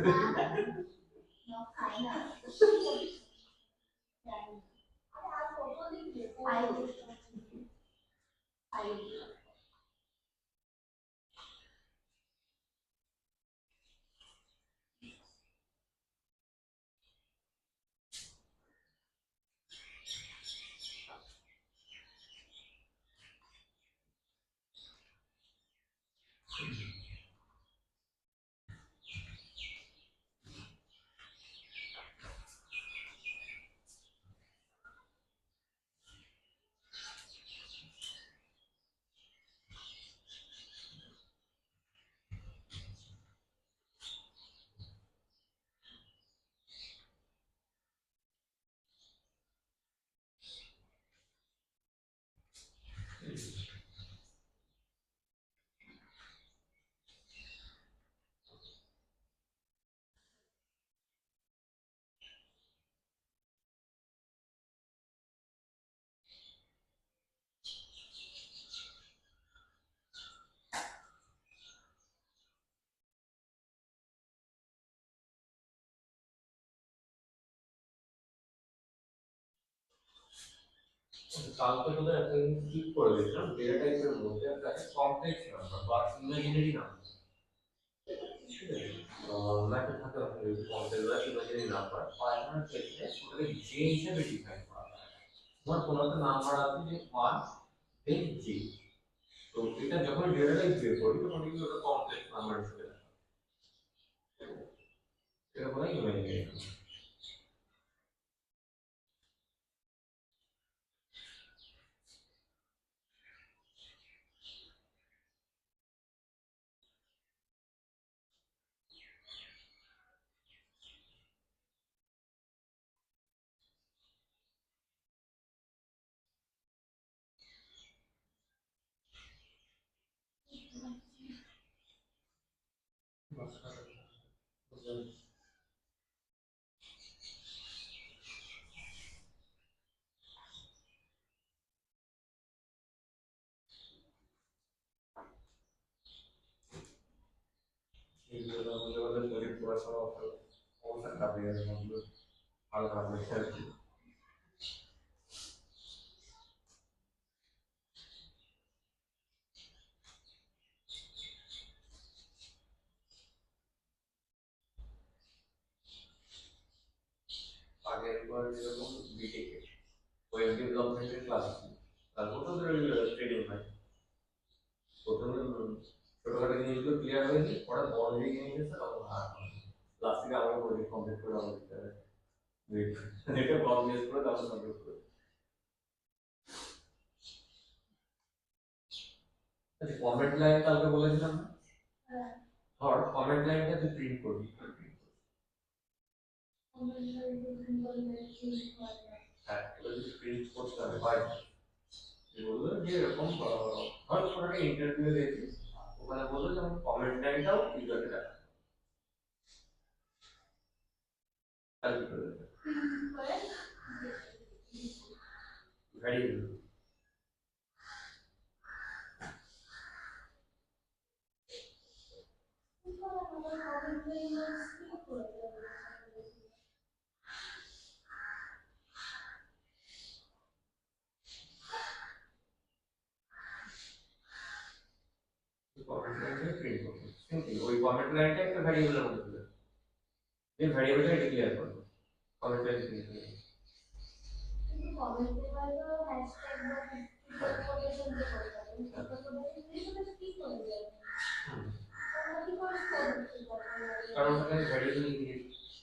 S1: কালকে তোদের একটা জিনিস ঠিক করে দিয়েছিলাম ডেটা টাইপের মধ্যে একটা কমপ্লেক্স নাম্বার বা ইমাজিনারি নাম্বার ম্যাথে থাকে আসলে কমপ্লেক্স বা ইমাজিনারি নাম্বার পাইথনের ক্ষেত্রে ওটাকে জে হিসেবে ডিফাইন করা হয় তোমার কোনো একটা নাম্বার আছে যে 1 দেন জে তো এটা যখন ডেটা টাইপ বের করি তখন কিন্তু ওটা কমপ্লেক্স নাম্বার হিসেবে দেখা হয়। এটা বলা ইমাজিনারি নাম্বার এইগুলো মধ্যে মধ্যে শরীর পড়াশোনা অবস্থা খারাপ হয়ে গেছে মনগুলো ভালো খারাপ হয়েছে আর কি আগের বার যেরকম বিটেকে ওয়েব ডেভেলপমেন্টের ক্লাস ছিল তারপর তো ট্রেনিং হয় প্রথমে ছোটখাটো জিনিসগুলো ক্লিয়ার হয়েছে পরে বড় যে জিনিস আছে তখন আর লাস্ট থেকে আবার প্রজেক্ট কমপ্লিট করে আবার দিতে হবে এটা ব্লগ ইউজ করে তারপর কমপ্লিট করে আচ্ছা কমেন্ট লাইন কালকে বলেছিলাম না ধর কমেন্ট লাইনটা তুই প্রিন্ট করবি হ্যাঁ এটা যদি প্রিন্ট করতে হবে হয় বললো যে এরকম ধর কোনো একটা ইন্টারভিউ দিয়েছি ওখানে বললো যে আমার কমেন্ট লাইনটাও ইউজারকে দেখা তাহলে কি করে দেবে ভেরি গুড কমেন্ট লাইনটা প্রিন্ট করবো সিম্পল ওই কমেন্ট লাইনটা একটা ভ্যারিয়েবলের মধ্যে দেবে এই ভ্যারিয়েবলটা ডিক্লেয়ার করবে কমেন্ট করে ডিক্লেয়ার
S2: কিন্তু কমেন্টে হয়তো হ্যাশট্যাগ বা কোটেশন দিয়ে করতে হবে কোটেশন দিয়ে তো কি করবে তোমরা কি করে করতে
S1: কারণ ওখানে ভ্যারিয়েবল দিয়ে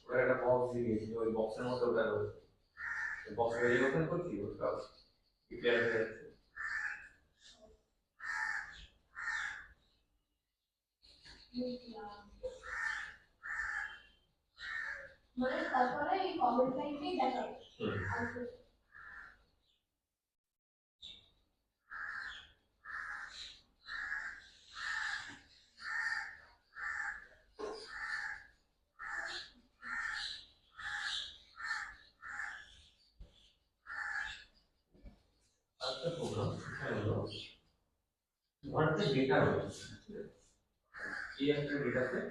S1: ওরা একটা বক্স দিয়ে দিয়েছে ওই বক্সের মধ্যে ওটা রয়েছে বক্স ভ্যারিয়েবল ওপেন করছি ওটা ডিক্লেয়ার হয়ে যাচ্ছে
S2: মানে তারপরে এই কমেন্ট লাইনটাই দেখাবে
S1: আরেকটা প্রোগ্রাম সেটা হলো তোমার একটা ডেটা রয়েছে এই একটা ডেটা সেট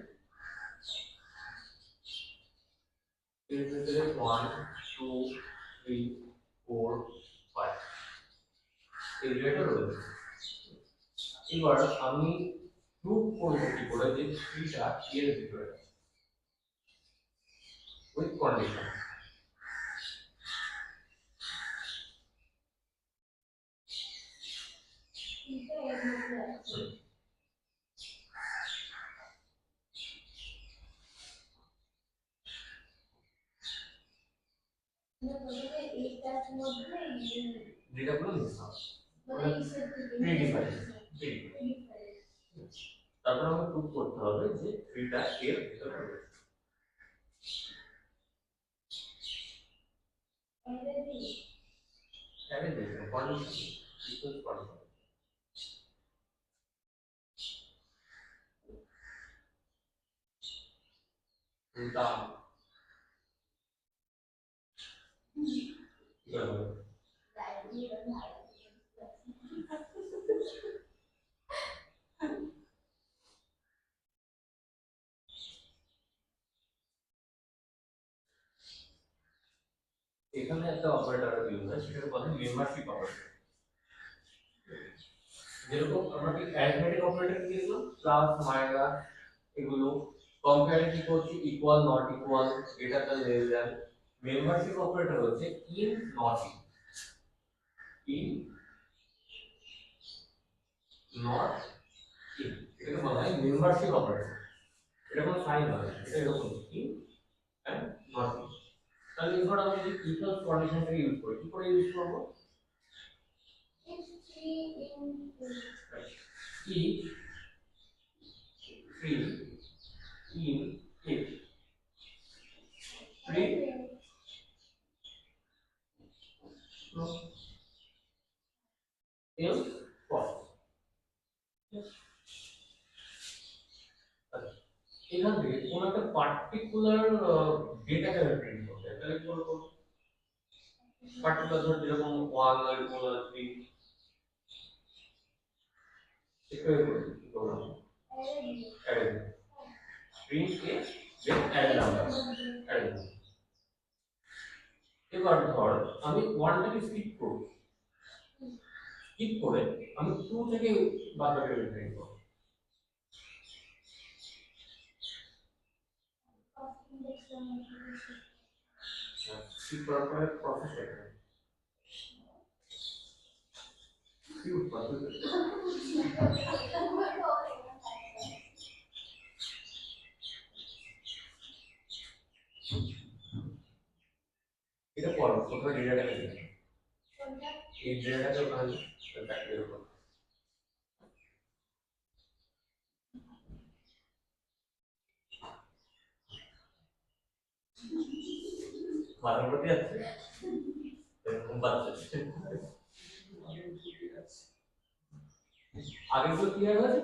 S1: এর ভিতরে 1 2 3 4 5 এই ডেটা রয়েছে এবার আমি প্রুভ করব কি করে যে থ্রিটা এর ভিতরে উইথ কন্ডিশন
S2: এটা এর মধ্যে আছে প্রথমে এইটার মধ্যে
S1: ডেটাগুলো নিতে হবে
S2: মানে এই সেট
S1: প্রিডিফাইন তারপর আমাকে প্রুভ করতে হবে যে থ্রিটা এর ভিতরে রয়েছে আরে দেখো কন্ডিশন ইকুয়াল কন্ডিশন দাম এখানে একটা অপারেটর ইউজ হয় সেটাকে বলে মেম্বারশিপ অপারেটর যেরকম আমরা কি অ্যারিথমেটিক অপারেটর দিয়েছিলাম প্লাস মাইনাস এগুলো কম্পেয়ারে কি করছি equal not equal greater than less than membership operator হচ্ছে in not in not in এটাকে বলা হয় মেম্বারশিপ অপারেটর এটা কোনো সাইন নয় এটা এরকম ইন এন্ড নট ইন তাহলে এবার আমরা যদি ইকুয়াল কন্ডিশনটা ইউজ করি কি করে ইউজ করব if 3 in if 3 no else false এখান থেকে কোন একটা পার্টিকুলার ডেটাকে প্রিন্ট করতে হয় তাহলে কি করব পার্টিকুলার ধর যেরকম 1 আর 2 আর 3 এটাই প্রোগ্রাম অ্যারে প্রিন্ট এ গেট অ্যারে নাম্বার অ্যারে এবার ধর আমি 1 থেকে স্কিপ করব স্কিপ করে আমি 2 থেকে বাদবাকি প্রিন্ট করব স্কিপ করার পরে প্রসেস এটা কি উৎপাদন এটা পড়ো প্রথমে ডেটাটাকে দেখো এই ডেটাটাকে ওখানে প্র্যাকটিস করো মাথার প্রতি আছে এরকম পাচ্ছে আগে তো ক্লিয়ার হয়েছে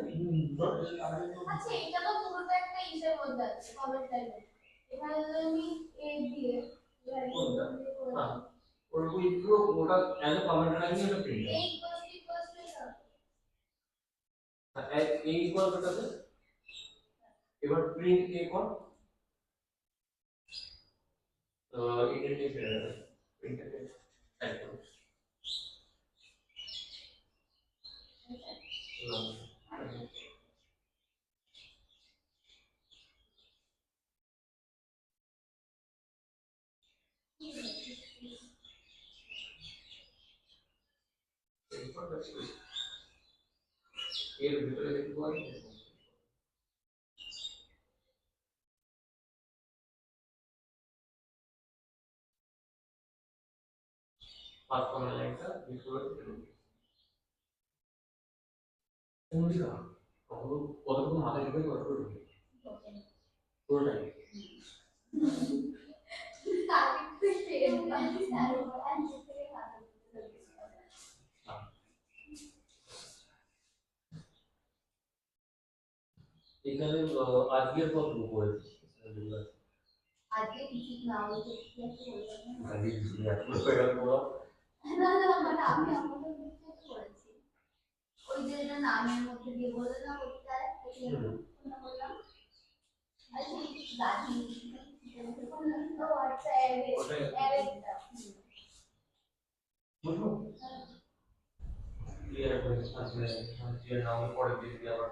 S2: আচ্ছা এটা তো পুরোটা একটা ইসের মধ্যে আছে কমেন্ট লাইনে এখানে যদি আমি এ দিয়ে
S1: ওর পুরো ওটা এজ এ কমেন্ট লাইন এটা প্রিন্ট
S2: এই ইকুয়াল
S1: এই ইকুয়াল করতে এবার প্রিন্ট এ কর ইন্টারফেস ইন্টারফেস টাইপ করো না এর ভিতরে একটু বল ফার্স্ট কমেন্ট লাইনটা ভিতরে কোন দিকে কতটুকু মাথায় ঢুকে কতটুকু ঢুকে পুরোটাই এখানে আজকের কতটুকু হয়েছে
S2: আজকে কিছু না হয়েছে
S1: আজকে এত হয়ে গেল পুরো
S2: না না মানে আমি আমাদের মধ্যে করেছি ওই যে এটা নামের মধ্যে দিয়ে বলে না করতে হয় কোনটা বললাম আচ্ছা গাড়ি তো আচ্ছা এভেন্টটা
S1: বুঝলো ক্লিয়ার হয়ে আসলে যে নাম পড়ে দিয়ে আবার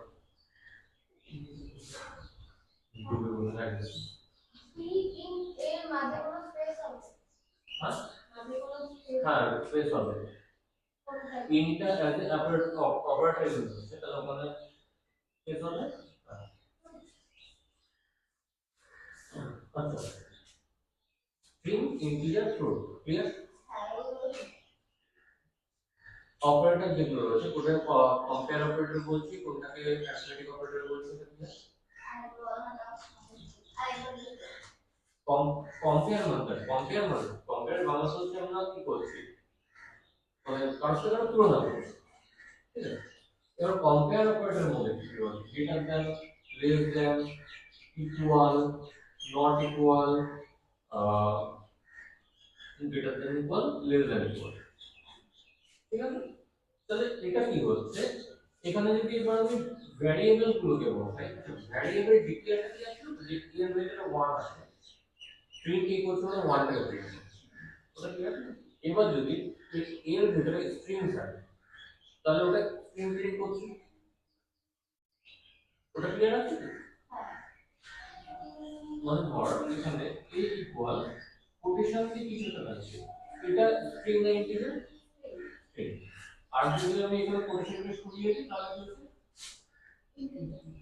S1: গ্রুপে বলে রাখবে
S2: স্পিকিং এর মাঝে কোনো স্পেস আছে
S1: হ্যাঁ
S2: মাঝে কোনো স্পেস
S1: হ্যাঁ স্পেস হবে ইনটা অ্যাজ এ অপারেটর ইউজ হচ্ছে তাহলে ওখানে স্পেস হবে আচ্ছা string integer float clear operator যেগুলো রয়েছে কোনটা কম্পেয়ার অপারেটর বলছি কোনটাকে অ্যারিথমেটিক অপারেটর বলছি কম্পেয়ার বাংলা হচ্ছে আমরা কি করছি মানে কারোর সাথে কারো তুলনা করছি ঠিক আছে এবার কম্পেয়ার অপারেটরের মধ্যে কি রয়েছে greater than less than equal not equal greater than equal less than equal ঠিক আছে তাহলে এটা কি হচ্ছে এখানে যদি এবার আমি ভ্যারিয়েবল গুলোকে বসাই ভ্যারিয়েবল ডিক্লেয়ারটা কি আছে যে এর ভ্যালুটা 1 আছে স্ট্রিং কি করছে না 1 টাকে প্রিন্ট ওটা কি আছে এবার যদি এর ভিতরে স্ট্রিং থাকে তাহলে ওটা স্ট্রিং প্রিন্ট করছে ওটা ক্লিয়ার আছে মানে ধর এখানে a ইকুয়াল কোটেশন দিয়ে কিছু একটা আছে এটা স্ট্রিং না ইন্টিজার স্ট্রিং আর যদি আমি এখানে কোটেশনকে সরিয়ে দিই তাহলে কি হচ্ছে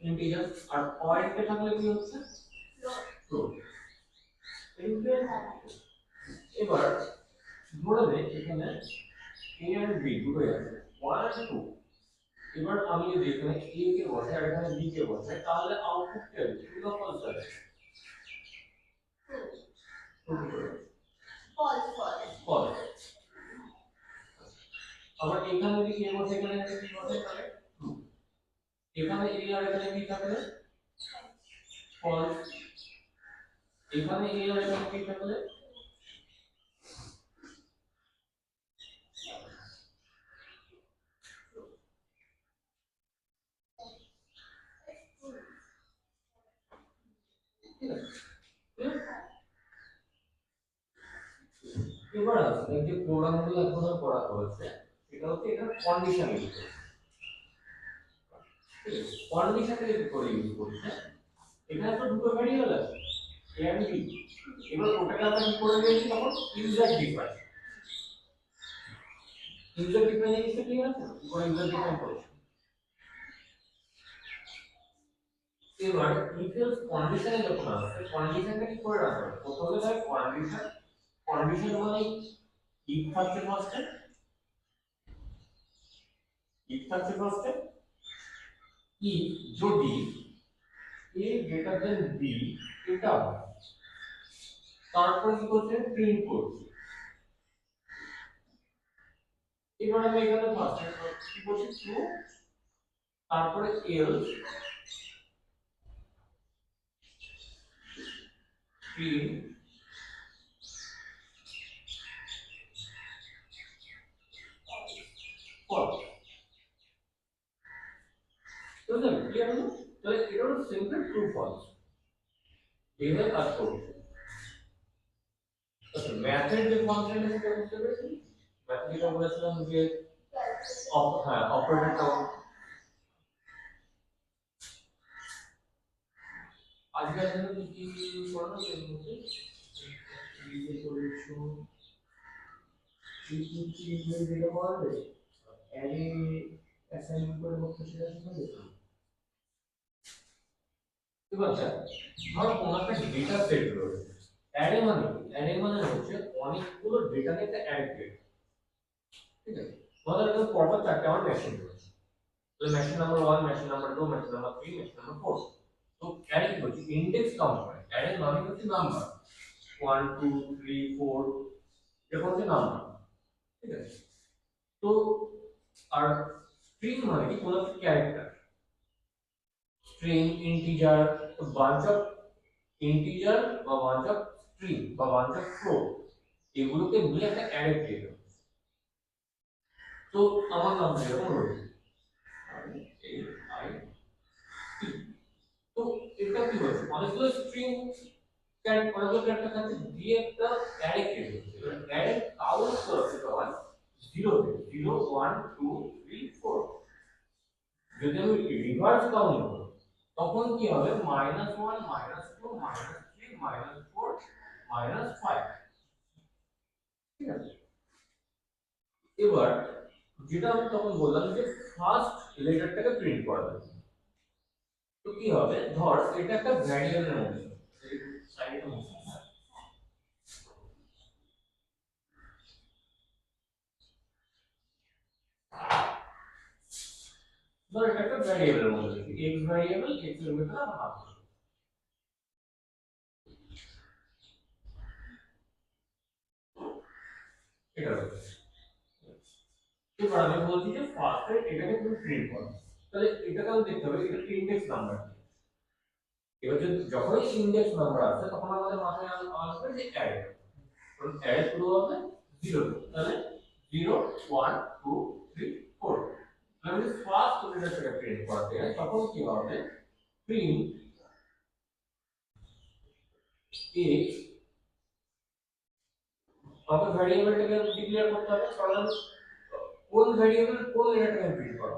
S1: ইন্টিজার আর পয়েন্টে থাকলে কি হচ্ছে ফ্লোট এবার ধরে নে এখানে a আর b দুটোই আছে 1 আর 2 এবার আমি যদি এখানে a কে বসাই আর এখানে b কে বসাই তাহলে আউটপুট কি হবে ট্রু না ফলস হবে ফলস আবার এখানে যদি a বসে এখানে b বসে তাহলে ট্রু এখানে a আর এখানে b থাকলে ফলস এখানে a আর এখানে b থাকলে এবার আসলে যে প্রোগ্রামগুলো এখন করা হয়েছে এটা হচ্ছে এটা কন্ডিশন ইউজ করছে কন্ডিশনটা ইউজ করে ইউজ করছে এখানে তো দুটো ভেরিয়েবল আছে a and b এবার ওটাকে আমরা কি করে দিয়েছি তখন ইউজার ডিফাইন জিনিসটা কি আছে কোন ইউজার ডিফাইন করেছে এবার if else কন্ডিশনে যখন আসে কন্ডিশনটা কি করে রাখা হবে প্রথমে তাই কন্ডিশন মানে if থাকছে ফার্স্টে if যদি a greater than b এটা হয় তারপর কি করছে প্রিন্ট করছে এবার আমি এখানে ফার্স্টে কি করছি ট্রু তারপরে else প্রিন্ট false বুঝলেন ক্লিয়ার হলো তাহলে এটা হলো সিম্পল ট্রু ফলস এইভাবে কাজ করছে আচ্ছা ম্যাথের যে ফাংশন সেটা বুঝতে পেরেছেন ম্যাথে যেটা বলেছিলাম যে অপারেটরটা আজকে আসলে কি পড়ানো সেই মধ্যে এই যে করেছো এই কি যেটা বলবে
S3: অ্যারে অ্যাসাইনমেন্ট করে করতে সেটা শিখে
S1: এবার দেখ, ধর কোন একটা ডেটা সেট রয়েছে, অ্যারে মানে কি? অ্যারে মানে হচ্ছে অনেকগুলো ডেটা নিয়ে একটা অ্যারে ক্রিয়েট, ঠিক আছে? ধর এরকম পরপর চারটে আমার মেশিন রয়েছে, তাহলে machine number 1, machine number 2, machine number 3, machine number 4। তো অ্যারে কি হচ্ছে? ইন্ডেক্স কাউন্ট করে। অ্যারে মানে হচ্ছে নাম্বার 1 2 3 4, এরকম হচ্ছে নাম্বার, ঠিক আছে? তো আর স্ট্রিং মানে কি? কোন একটা character, string, integer, bunch of integer বা বাঞ্চ অফ স্ট্রিং বা বাঞ্চ অফ ফ্লোট, এগুলোকে নিয়ে একটা অ্যারে ক্রিয়েট হবে। তো আমার নাম যেরকম রয়েছে আই, তো এটা কি হচ্ছে? অনেকগুলো স্ট্রিং অনেকগুলো ক্যারেক্টার থাকছে, দিয়ে একটা অ্যারে ক্রিয়েট হচ্ছে। এবার অ্যারে কাউন্ট করতে হয় 0 থেকে 0 1 2 3 4। যদি আমি রিভার্স কাউন্ট করি তখন কি হবে? -1 -2 -3 -4 -5, ঠিক আছে? এবার যেটা আমি তখন বললাম যে ফার্স্ট লেটারটাকে প্রিন্ট করা যাবে, তো কি হবে? ধর এটা একটা ভ্যারিয়েবলের মধ্যে, এই সাইডে মুছে দিই। ধর এটা একটা ভ্যারিয়েবলের মধ্যে লিখি, x ভ্যারিয়েবল, x এর ভিতরে আমার নাম আছে। এটা রয়েছে। এবার আমি বলছি যে ফার্স্টে এটাকে তুমি প্রিন্ট করো, তাহলে এটাকে আমি দেখতে হবে এটা ইন্ডেক্স নাম্বার। এবার যদি যখনই ইন্ডেক্স নাম্বার আসে তখন আমাদের মাথায় আসবে যে অ্যারে, কারণ অ্যারে শুরু হবে 0 থেকে, তাহলে 0 1 2 3 4। আমি যদি ফার্স্ট লেটারটাকে প্রিন্ট করতে যাই তখন কি হবে? প্রিন্ট x, আমাকে ভ্যারিয়েবলটাকে ডিক্লেয়ার করতে হবে, কারণ কোন ভ্যারিয়েবল কোন লেটারটাকে প্রিন্ট করা,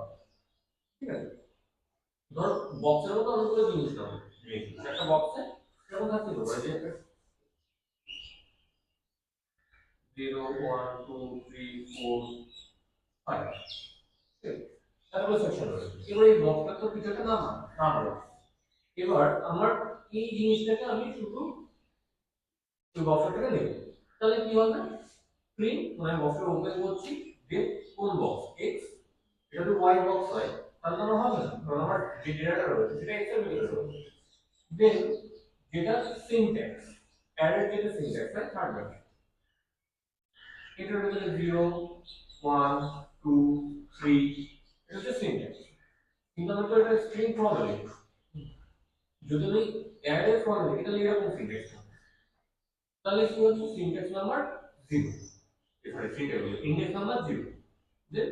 S1: ঠিক আছে? ধর বক্সের মতো অনেকগুলো জিনিস নাও, একটা বক্সে এরকম থাকতে পারে যে 0 1 2 3 4 5, তারপরে সেকশন রয়েছে। এবার এই বক্সটা তো কিছু একটা নাম রয়েছে। এবার আমার এই জিনিসটাকে আমি শুধু এই বক্সটাকে নেব, তাহলে কি হবে? প্রিন্ট মানে বক্সটা ওপেন করছি, দেন কোন বক্স x, এটা যদি y বক্স হয় তাহলে তো আমার হবে না, কারণ আমার যে ডেটাটা রয়েছে সেটা x এর ভিতরে রয়েছে। দেন যেটা সিনট্যাক্স, অ্যারে যেটা সিনট্যাক্স হয় থাকবে, এটার ভিতরে 0 1 2 3, এটা হচ্ছে সিনট্যাক্স। কিন্তু আমি তো এটা স্ট্রিং ফর্মে লিখি, যদি আমি অ্যারে ফর্মে লিখি তাহলে এরকম সিনট্যাক্স হবে। তাহলে কি হচ্ছে? সিনট্যাক্স নাম্বার 0, এখানে সিনট্যাক্স ইন্ডেক্স নাম্বার 0, দেন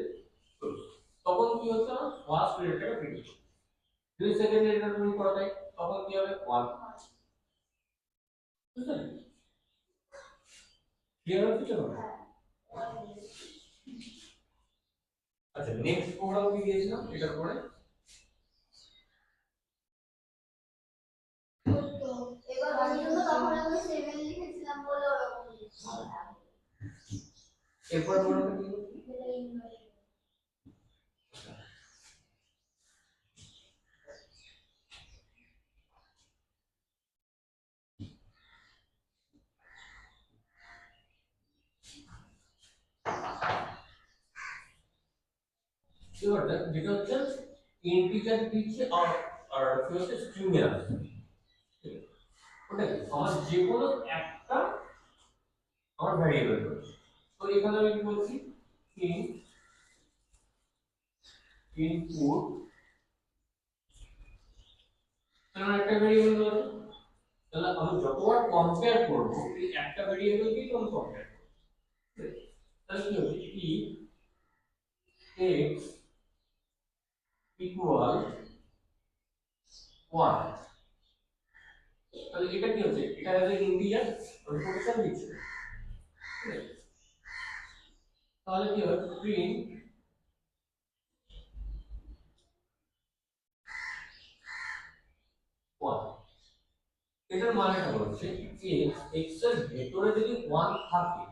S1: তখন কি হচ্ছে? না ফার্স্ট লেটারটা প্রিন্ট হবে। যদি সেকেন্ড লেটার প্রিন্ট করা যায় তখন কি হবে? 1, বুঝলেন? ক্লিয়ার হচ্ছে তো? আচ্ছা, নেক্সট প্রোগ্রাম কি দিয়েছিলাম এটার পরে?
S2: তো এবার আমি তো তখন আমি 7 লিখেছিলাম বলে ওরকম লিখেছিলাম।
S1: এরপর প্রোগ্রামটা কি?
S2: এটা ইনভার্ট।
S1: এবার দেখ, যেটা হচ্ছে ইন্টিজার দিচ্ছে আর আর কি হচ্ছে স্ট্রিং এর আছে, ওটা কি আমার যে কোনো একটা আমার ভ্যারিয়েবল রয়েছে। তো এখানে আমি কি বলছি? ইন্ট ইনপুট, তাহলে একটা ভ্যারিয়েবল রয়েছে, তাহলে আমি যতবার কম্পেয়ার করব এই একটা ভ্যারিয়েবলকেই আমি কম্পেয়ার করব, তাহলে কি হবে? if x ইকুয়াল 1, তাহলে এটা কি হচ্ছে? এটা হচ্ছে ইন্টিজার, আমি প্রোটেকশন দিচ্ছি, ঠিক আছে? তাহলে কি হবে? প্রিন্ট 1, এটার মানেটা হচ্ছে x এর ভেতরে যদি 1 থাকে,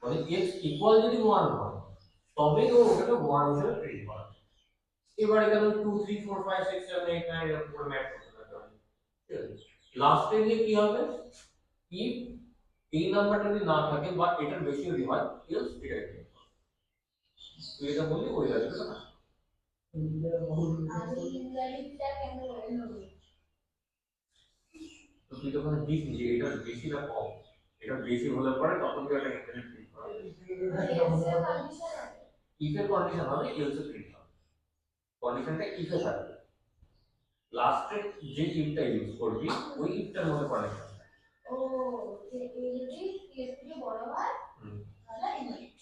S1: মানে x ইকুয়াল যদি 1 হয় তবেই ও ওটাকে 1 হিসেবে প্রিন্ট করে। এবার এখানে 2 3 4 5 6 7 8 9 এরকম করে ম্যাচ করতে থাকবে, ঠিক আছে। লাস্টে গিয়ে কি হবে, if এই নাম্বারটা যদি না থাকে বা এটার বেশি যদি হয় এলস এটা প্রিন্ট করে। তুই এটা বললি ওই লজিকটা না।
S2: আমি ইনভ্যালিডটা কেন করে নেব?
S1: তো তুই তখন দিস যে এটা বেশি না কম, এটা বেশি হলে পরে তখন তুই এটা ইন্টারনেট প্রিন্ট করা। if এর কন্ডিশন হবে এলস এ প্রিন্ট হবে, কন্ডিশনটা if এ থাকবে, লাস্টে যে ইফটা ইউজ করবি ওই ইফটার মধ্যে কন্ডিশন।
S2: ও যে এই যদি এর থেকে বড় হয় তাহলে ইনভ্যালিড।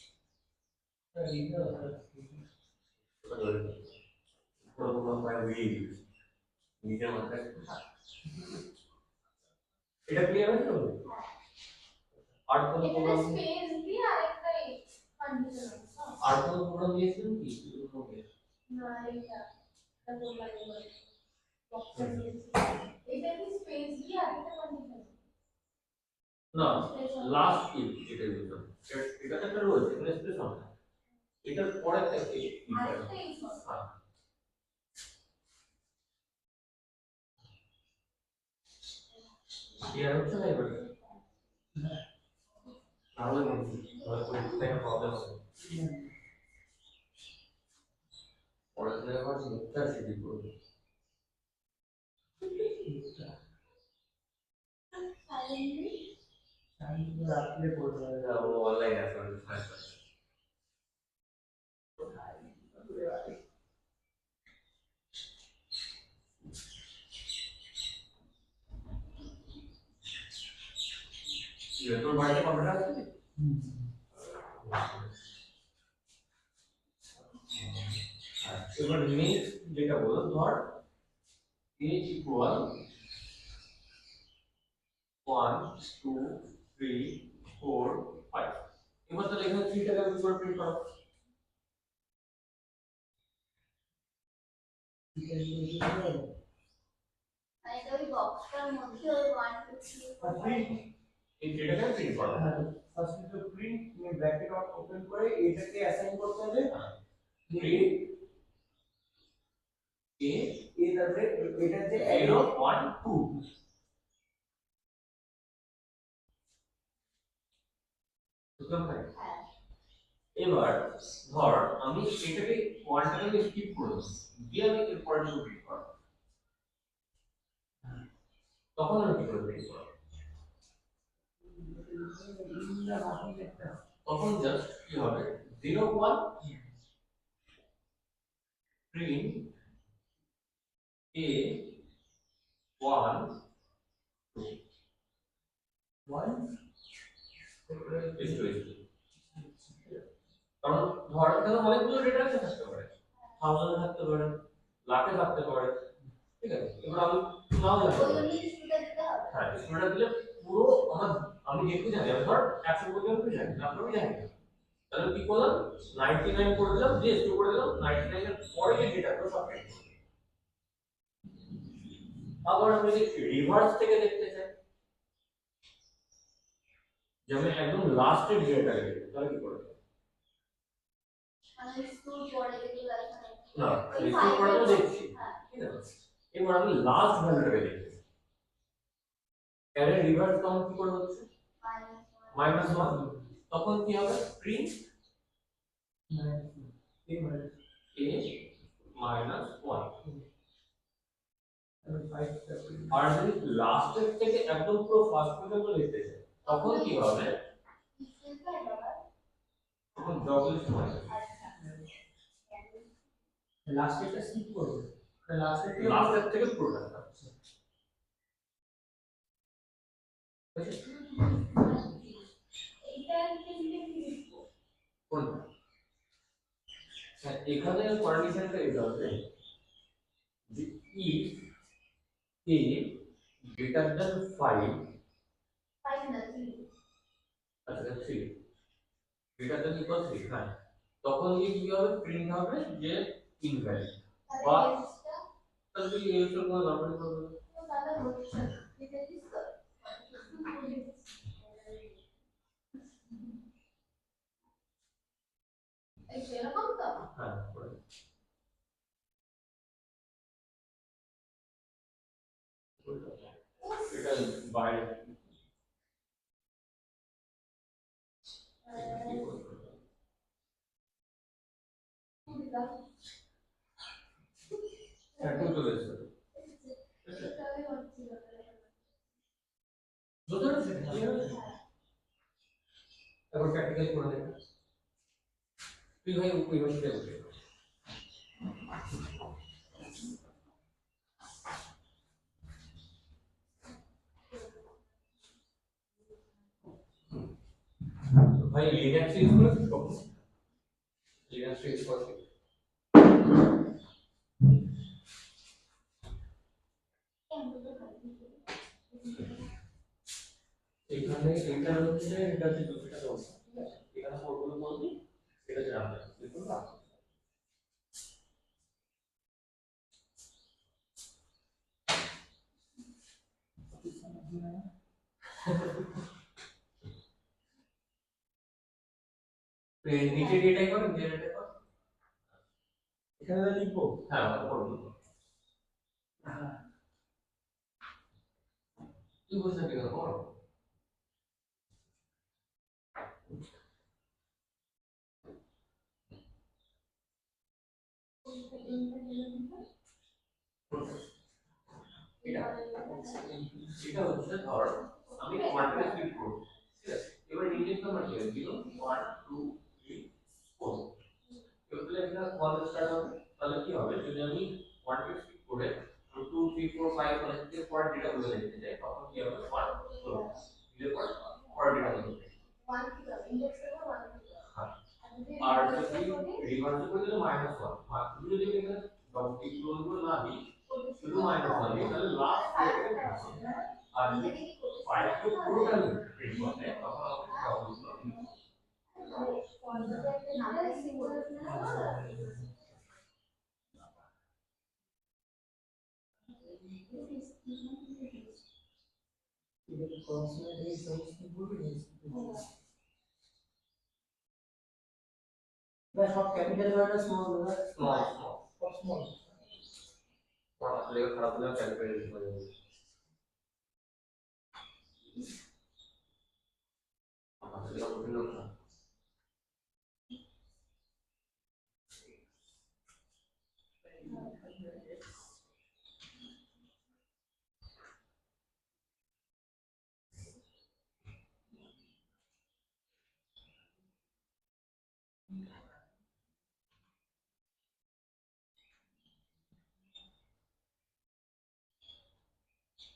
S1: এটা ক্লিয়ার হয়ে গেল। আর কোন
S2: এখানে
S1: প্রোগ্রাম,
S2: স্পেস দিয়ে আরেকটা কন্ডিশন আছে।
S1: আর কোন প্রোগ্রাম দিয়েছিলেন কি?
S2: না এটা বললাম এবার বক্সটা দিয়েছি। এটা কি স্পেস দিয়ে আরেকটা কন্ডিশন?
S1: না, লাস্ট ইফ যেটা ইউজ করব এটা একটা রয়েছে এখানে স্পেস না, এটার পরে থেকে
S2: আরেকটা ইউজ করব।
S1: ক্লিয়ার হচ্ছে না এবারে? তাহলে বলছি তাহলে একটা প্রবলেম হবে, পরে থেকে আবার মুখটা শিখি করব।
S2: সাইলেন্টলি
S3: রাত্রে পড়তে হবে।
S1: ও অনলাইন আছে সার্চ করে। তোর বাড়িতে কম্পিউটার আছে? এবার নেক্সট যেটা বলো, ধর a ইকুয়াল 1 2 3 4 5, এবার তাহলে এখানে 3 টাকা করে প্রিন্ট করো।
S2: মানে ওই বক্সটার মধ্যে ওই 1 2 3 4 5
S1: এই ডেটাটা প্রিন্ট করো।
S3: ফার্স্ট তো প্রিন্ট তুমি ব্র্যাকেট ওপেন করে এটাকে অ্যাসাইন করতে হবে
S1: প্রিন্ট a
S3: এ তারপরে এটাতে
S1: 0 1 2, বুঝলাম ভাই?
S2: হ্যাঁ
S1: এবার ধর আমি এটাকে 1 টাকে স্কিপ করে দেব, দিয়ে আমি এর পরে যদি প্রিন্ট করব তখন আমি কি করে প্রিন্ট করব? তখন জাস্ট কি হবে 0 1 print a 1 2 is to is to। কারণ ধর এখানে অনেকগুলো ডেটা থাকতে পারে, 1000 থাকতে পারে, লাখে থাকতে পারে, ঠিক আছে। এবার আমি নাও
S2: ওই
S1: জানি,
S2: জন্য স্টুডেন্ট দিতে হবে।
S1: হ্যাঁ স্টুডেন্ট দিলে পুরো আমার, আমি যেটুকু জানি আমি ধর 100 পর্যন্ত জানি, তারপরে আমি জানি না, তাহলে কি করলাম 99 করে দিলাম, দিয়ে স্টোর করে দিলাম, 99 এর পরে যে ডেটাগুলো সব প্রিন্ট করলাম। আবার আমি যদি রিভার্স থেকে দেখতে চাই, যেমন একদম লাস্টের ডেটাটা দেখতে, তাহলে কি করব?
S2: মানে স্কুল পড়ে যেগুলো আছে
S1: না
S2: ওই
S1: স্টোর করে তো
S2: 5
S1: দেখছি,
S2: হ্যাঁ
S1: ঠিক আছে। এবার আমি লাস্ট ভ্যালুটাকে দেখতে, অ্যারে রিভার্স কাউন্ট কি করে হচ্ছে -1, তখন কি হবে প্রিন্ট a -1। আর যদি লাস্টের থেকে একদম পুরো ফার্স্ট পর্যন্ত লিখতে চাই তখন কি হবে, তখন ডবল সময়
S3: লাস্টেরটা স্কিপ করব
S1: লাস্টের থেকে পুরোটা।
S2: এইটা লিখে লিখবো
S1: কোনটা? হ্যাঁ এখানে কন্ডিশনটা এটা হবে যে if a greater than 5,
S2: 5 না 3
S1: আচ্ছা 3 greater than equal 3, হ্যাঁ তখন কি হবে প্রিন্ট হবে যে ইনভ্যালিড, বা তাহলে এই এর কোনো দরকার পড়বে না।
S2: তাহলে হচ্ছে এটা কি স্যার এই সেরকম তো
S1: হ্যাঁ করে এটা বাইরে একটু চলে এসেছে
S2: এটাই হচ্ছিল
S1: বুঝতে পেরেছিস এখন প্র্যাকটিক্যাল করে দেখ তুই ভাই উপরে বসে উঠে ভাই লিনাক্স ইউজ করেছিস কখন লিনাক্স ইউজ করেছিস এখানে এটা হচ্ছে এটা হচ্ছে দুটোটা দোষ ঠিক আছে এখানে ফর্মুলা বলবি এটা হচ্ছে রান্না দেখুন না নিচে এটাই করো নিচে এটাই করো
S3: এখানে লিখবো
S1: হ্যাঁ ওটা করবো তুই বসে থাকি না করো এটা হচ্ছে ধর আমি ওয়ানটা ক্লিক করব ঠিক আছে এবার ইন্ডেক্স নাম্বার কি হবে 0 1 2 3 4 এবার তাহলে এটা কল স্টার্ট হবে তাহলে কি হবে যদি আমি 1 কে ক্লিক করে 2 3 4 5 মানে এর পর ডেটা গুলো দেখতে যাই তখন কি হবে 1 এর পর পর ডেটা গুলো
S2: ওয়ান কি হবে ইন্ডেক্স করব ওয়ান
S1: আর যদি রিভার্স করে দিলে -1 মাত্র যদি এখানে ডট টিক গুলো না দিই শুধু -1 দিই তাহলে লাস্ট আর যদি ফাইলটা পুরোটা প্রিন্ট করতে তখন আমাকে প্রবলেম
S3: এটা কনসোনেন্ট এই সমস্ত বলবি না সব ক্যাপিটাল না স্মল না
S1: স্মল
S3: সব স্মল
S1: আসলে খারাপ হলে ক্যালকুলেট করে দেবো আসলে কঠিন না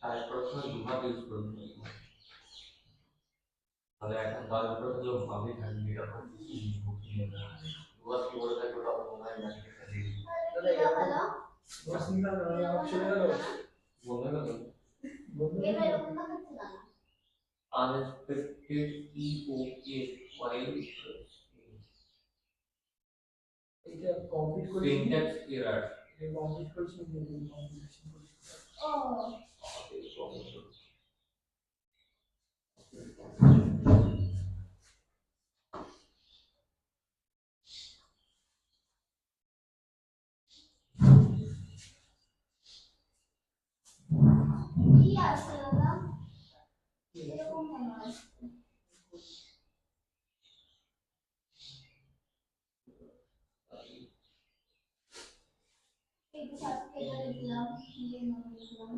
S1: আর প্রথমে দুবার ইউজ করব তাহলে এখন তাহলে প্রথমে ভাবি থাকি এটা কি লিখবো কি না দুবার কি বলে থাকি ওটা মনে হয় না এটা দিই
S3: তাহলে
S2: হলো
S3: সিঙ্গেল আমার চলে গেল
S1: বলে গেল
S2: এটা এরকম দেখাচ্ছে না
S1: unexpected EOA while
S3: এটা কমপ্লিট করে
S1: syntax error
S3: এটা কমপ্লিট করছি কমপ্লিকেশন করছি
S2: ও কি আছে দাদা এরকম কেন আছে এই তো সাথে এটা দিলাম দিয়ে নাম দিলাম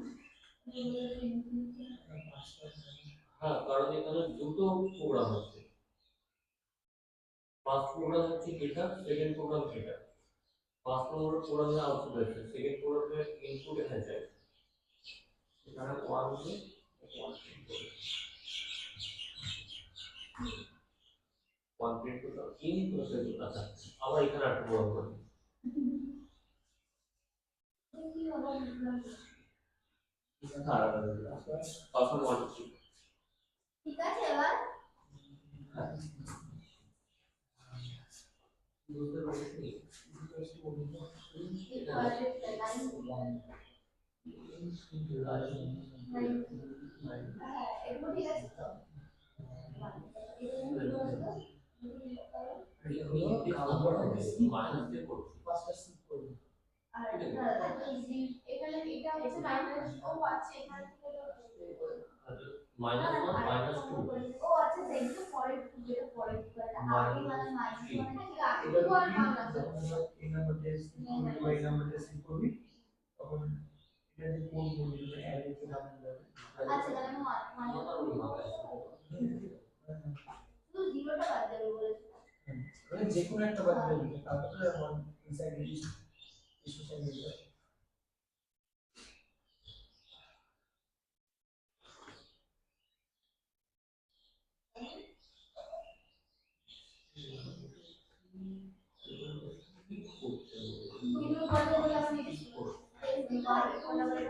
S1: হ্যাঁ কারণ এখানে দুটো প্রোগ্রাম আছে ফার্স্ট প্রোগ্রাম হচ্ছে এটা সেকেন্ড প্রোগ্রাম এটা ফার্স্ট প্রোগ্রামে আউটপুট আছে সেকেন্ড প্রোগ্রামে ইনপুট এখানে যায় এখানে 1 দিয়ে 1 প্রিন্ট করতে ইন প্রসেস আচ্ছা আবার এখানে একটা প্রোগ্রাম করি
S2: কি হলো
S1: এখানে আলাদা পাসওয়ার্ড 1
S2: ঠিক আছে এবার
S1: বুঝতে পারছি
S2: এটা লাইন এগুলো ঠিক আছে তো
S1: এটা হলো মাইনাস দিয়ে করছি
S3: পাঁচটা সি করবে
S2: আর এখানে এটা হচ্ছে মাইনাস ও আছে এখান থেকে
S1: মাইনাস 1 মাইনাস 2
S2: ও আচ্ছা দেখো পরে যেটা পরে এটা আগে মানে মাইনাস মানে কি আগে
S3: এটা
S2: তো আর মাইনাস
S3: এই নাম্বার টেস্ট করবি বা এই নাম্বার টেস্ট করবি তখন এটা যে কোন বলবি অ্যাড এর নাম দেবে
S2: আচ্ছা তাহলে আমি মাইনাস তো জিরোটা বাদ দেবে বলেছে
S3: মানে যে কোনো একটা বাদ দেবে তারপরে আমার ইনসাইড ডিসিশন নিয়ে যাবে
S2: ভিডিও কল করে আপনি বাড়ি ফোন করে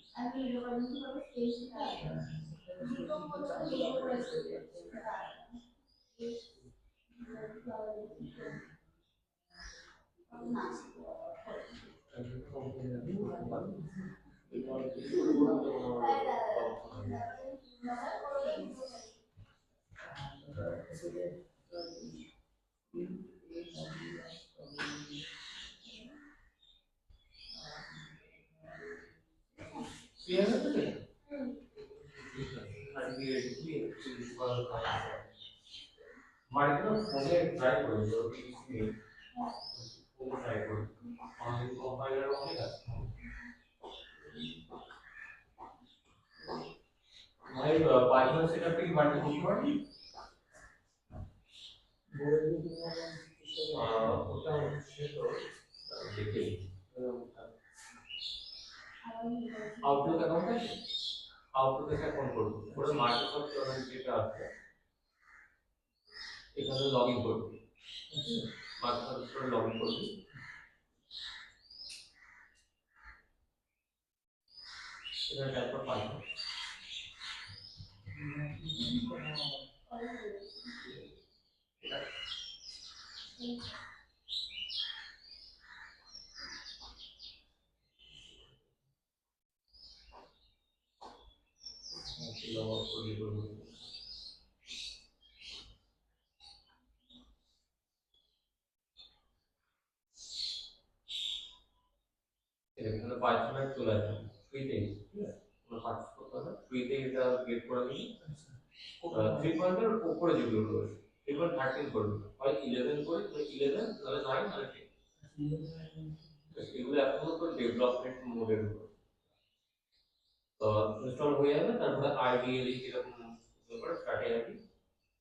S2: আমি ভিডিও কল করে স্টেজটা দুটো ফোন করে
S1: ক্লিয়ার হচ্ছে তো আজকে বাড়িতে না ফোনে ট্রাই করি ফোন ট্রাই করি অনলাইন কম্পাইলার অনেক আছে ভাই পাইথন সেটআপটা কি বাড়িতে করতে পারি ওটা হচ্ছে তো দেখে আউটলুক অ্যাকাউন্ট আছে আউটলুক অ্যাকাউন্ট করব ওটা মাইক্রোসফট যেটা আছে এখানে লগইন করব মাইক্রোসফট লগইন করব এখানে টাইপ করব পাইথন এখানে পাইথনে চলে আসবে ফ্রিতে ঠিক আছে কোনো কাজ করতে হবে ফ্রিতে এটা গেট করে নিই 3 পয়েন্টের উপরে যেগুলো রয়েছে 3.13 করবে হয় 11 করে 11 তাহলে 9 আর 10 এগুলো এখনো তো ডেভেলপমেন্ট মোডের উপর তো ইনস্টল হয়ে যাবে তারপরে আইডিএলই এরকম ব্যাপার স্টার্টে যাবি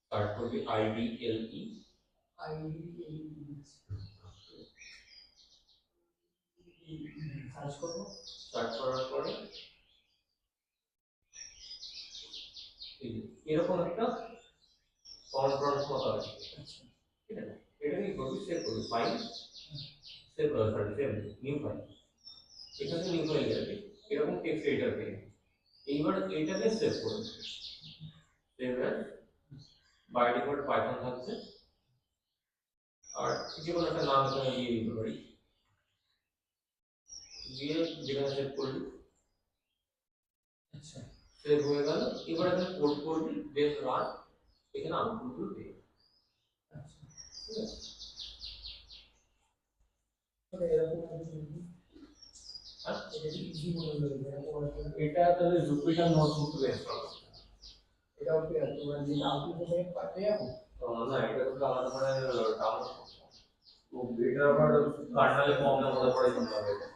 S1: স্টার্ট করবি আইডিএলই
S3: সার্চ করব
S1: সার্চ করার পরে এরকম একটা কন্ট্রোল মতো আছে ঠিক আছে এটা কি করবি সেভ করবি file save sorry save new file এখানে নিউ ফাইল যাবে এরকম টেক্সট এডিটর পেয়ে এইবার এটাকে সেভ করবে save as by default Python থাকছে আর যে কোনো একটা নাম এখানে দিয়ে দিতে পারি দিয়ে যেখানে সেভ করবি
S3: আচ্ছা
S1: সেভ হয়ে গেল এবার এখানে কোড করবি দেন রান এখানে আউটপুট পেয়ে
S3: আচ্ছা
S1: ঠিক আছে
S3: মানে এরকম
S1: হ্যাঁ
S3: এটা কি ইজি মনে হলো এরকম
S1: এটা তাহলে জুপিটার নোটবুক বেস করা
S3: এটাও কি আছে মানে যে আউটপুট থেকে পাঠিয়ে যাবো
S1: না এটা তো আলাদা করে ডাউনলোড তো এটা আবার কার্নালে প্রবলেম হতে পারে জন্য হবে
S3: এটা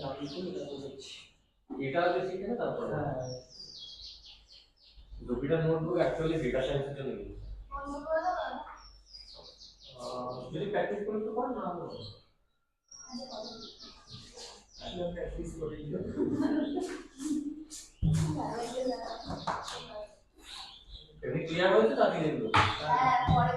S3: ডাউনলোড করে এটা করছি
S1: এটা আগে শিখে না তারপর
S3: হ্যাঁ
S1: জুপিটার নোটবুক অ্যাকচুয়ালি ডেটা সায়েন্সের জন্য ইউজ যদি প্র্যাকটিস করি তো পার না
S3: আমি প্র্যাকটিস করি
S1: এমনি ক্লিয়ার হয়েছে তাকে দেখবো
S2: হ্যাঁ পরে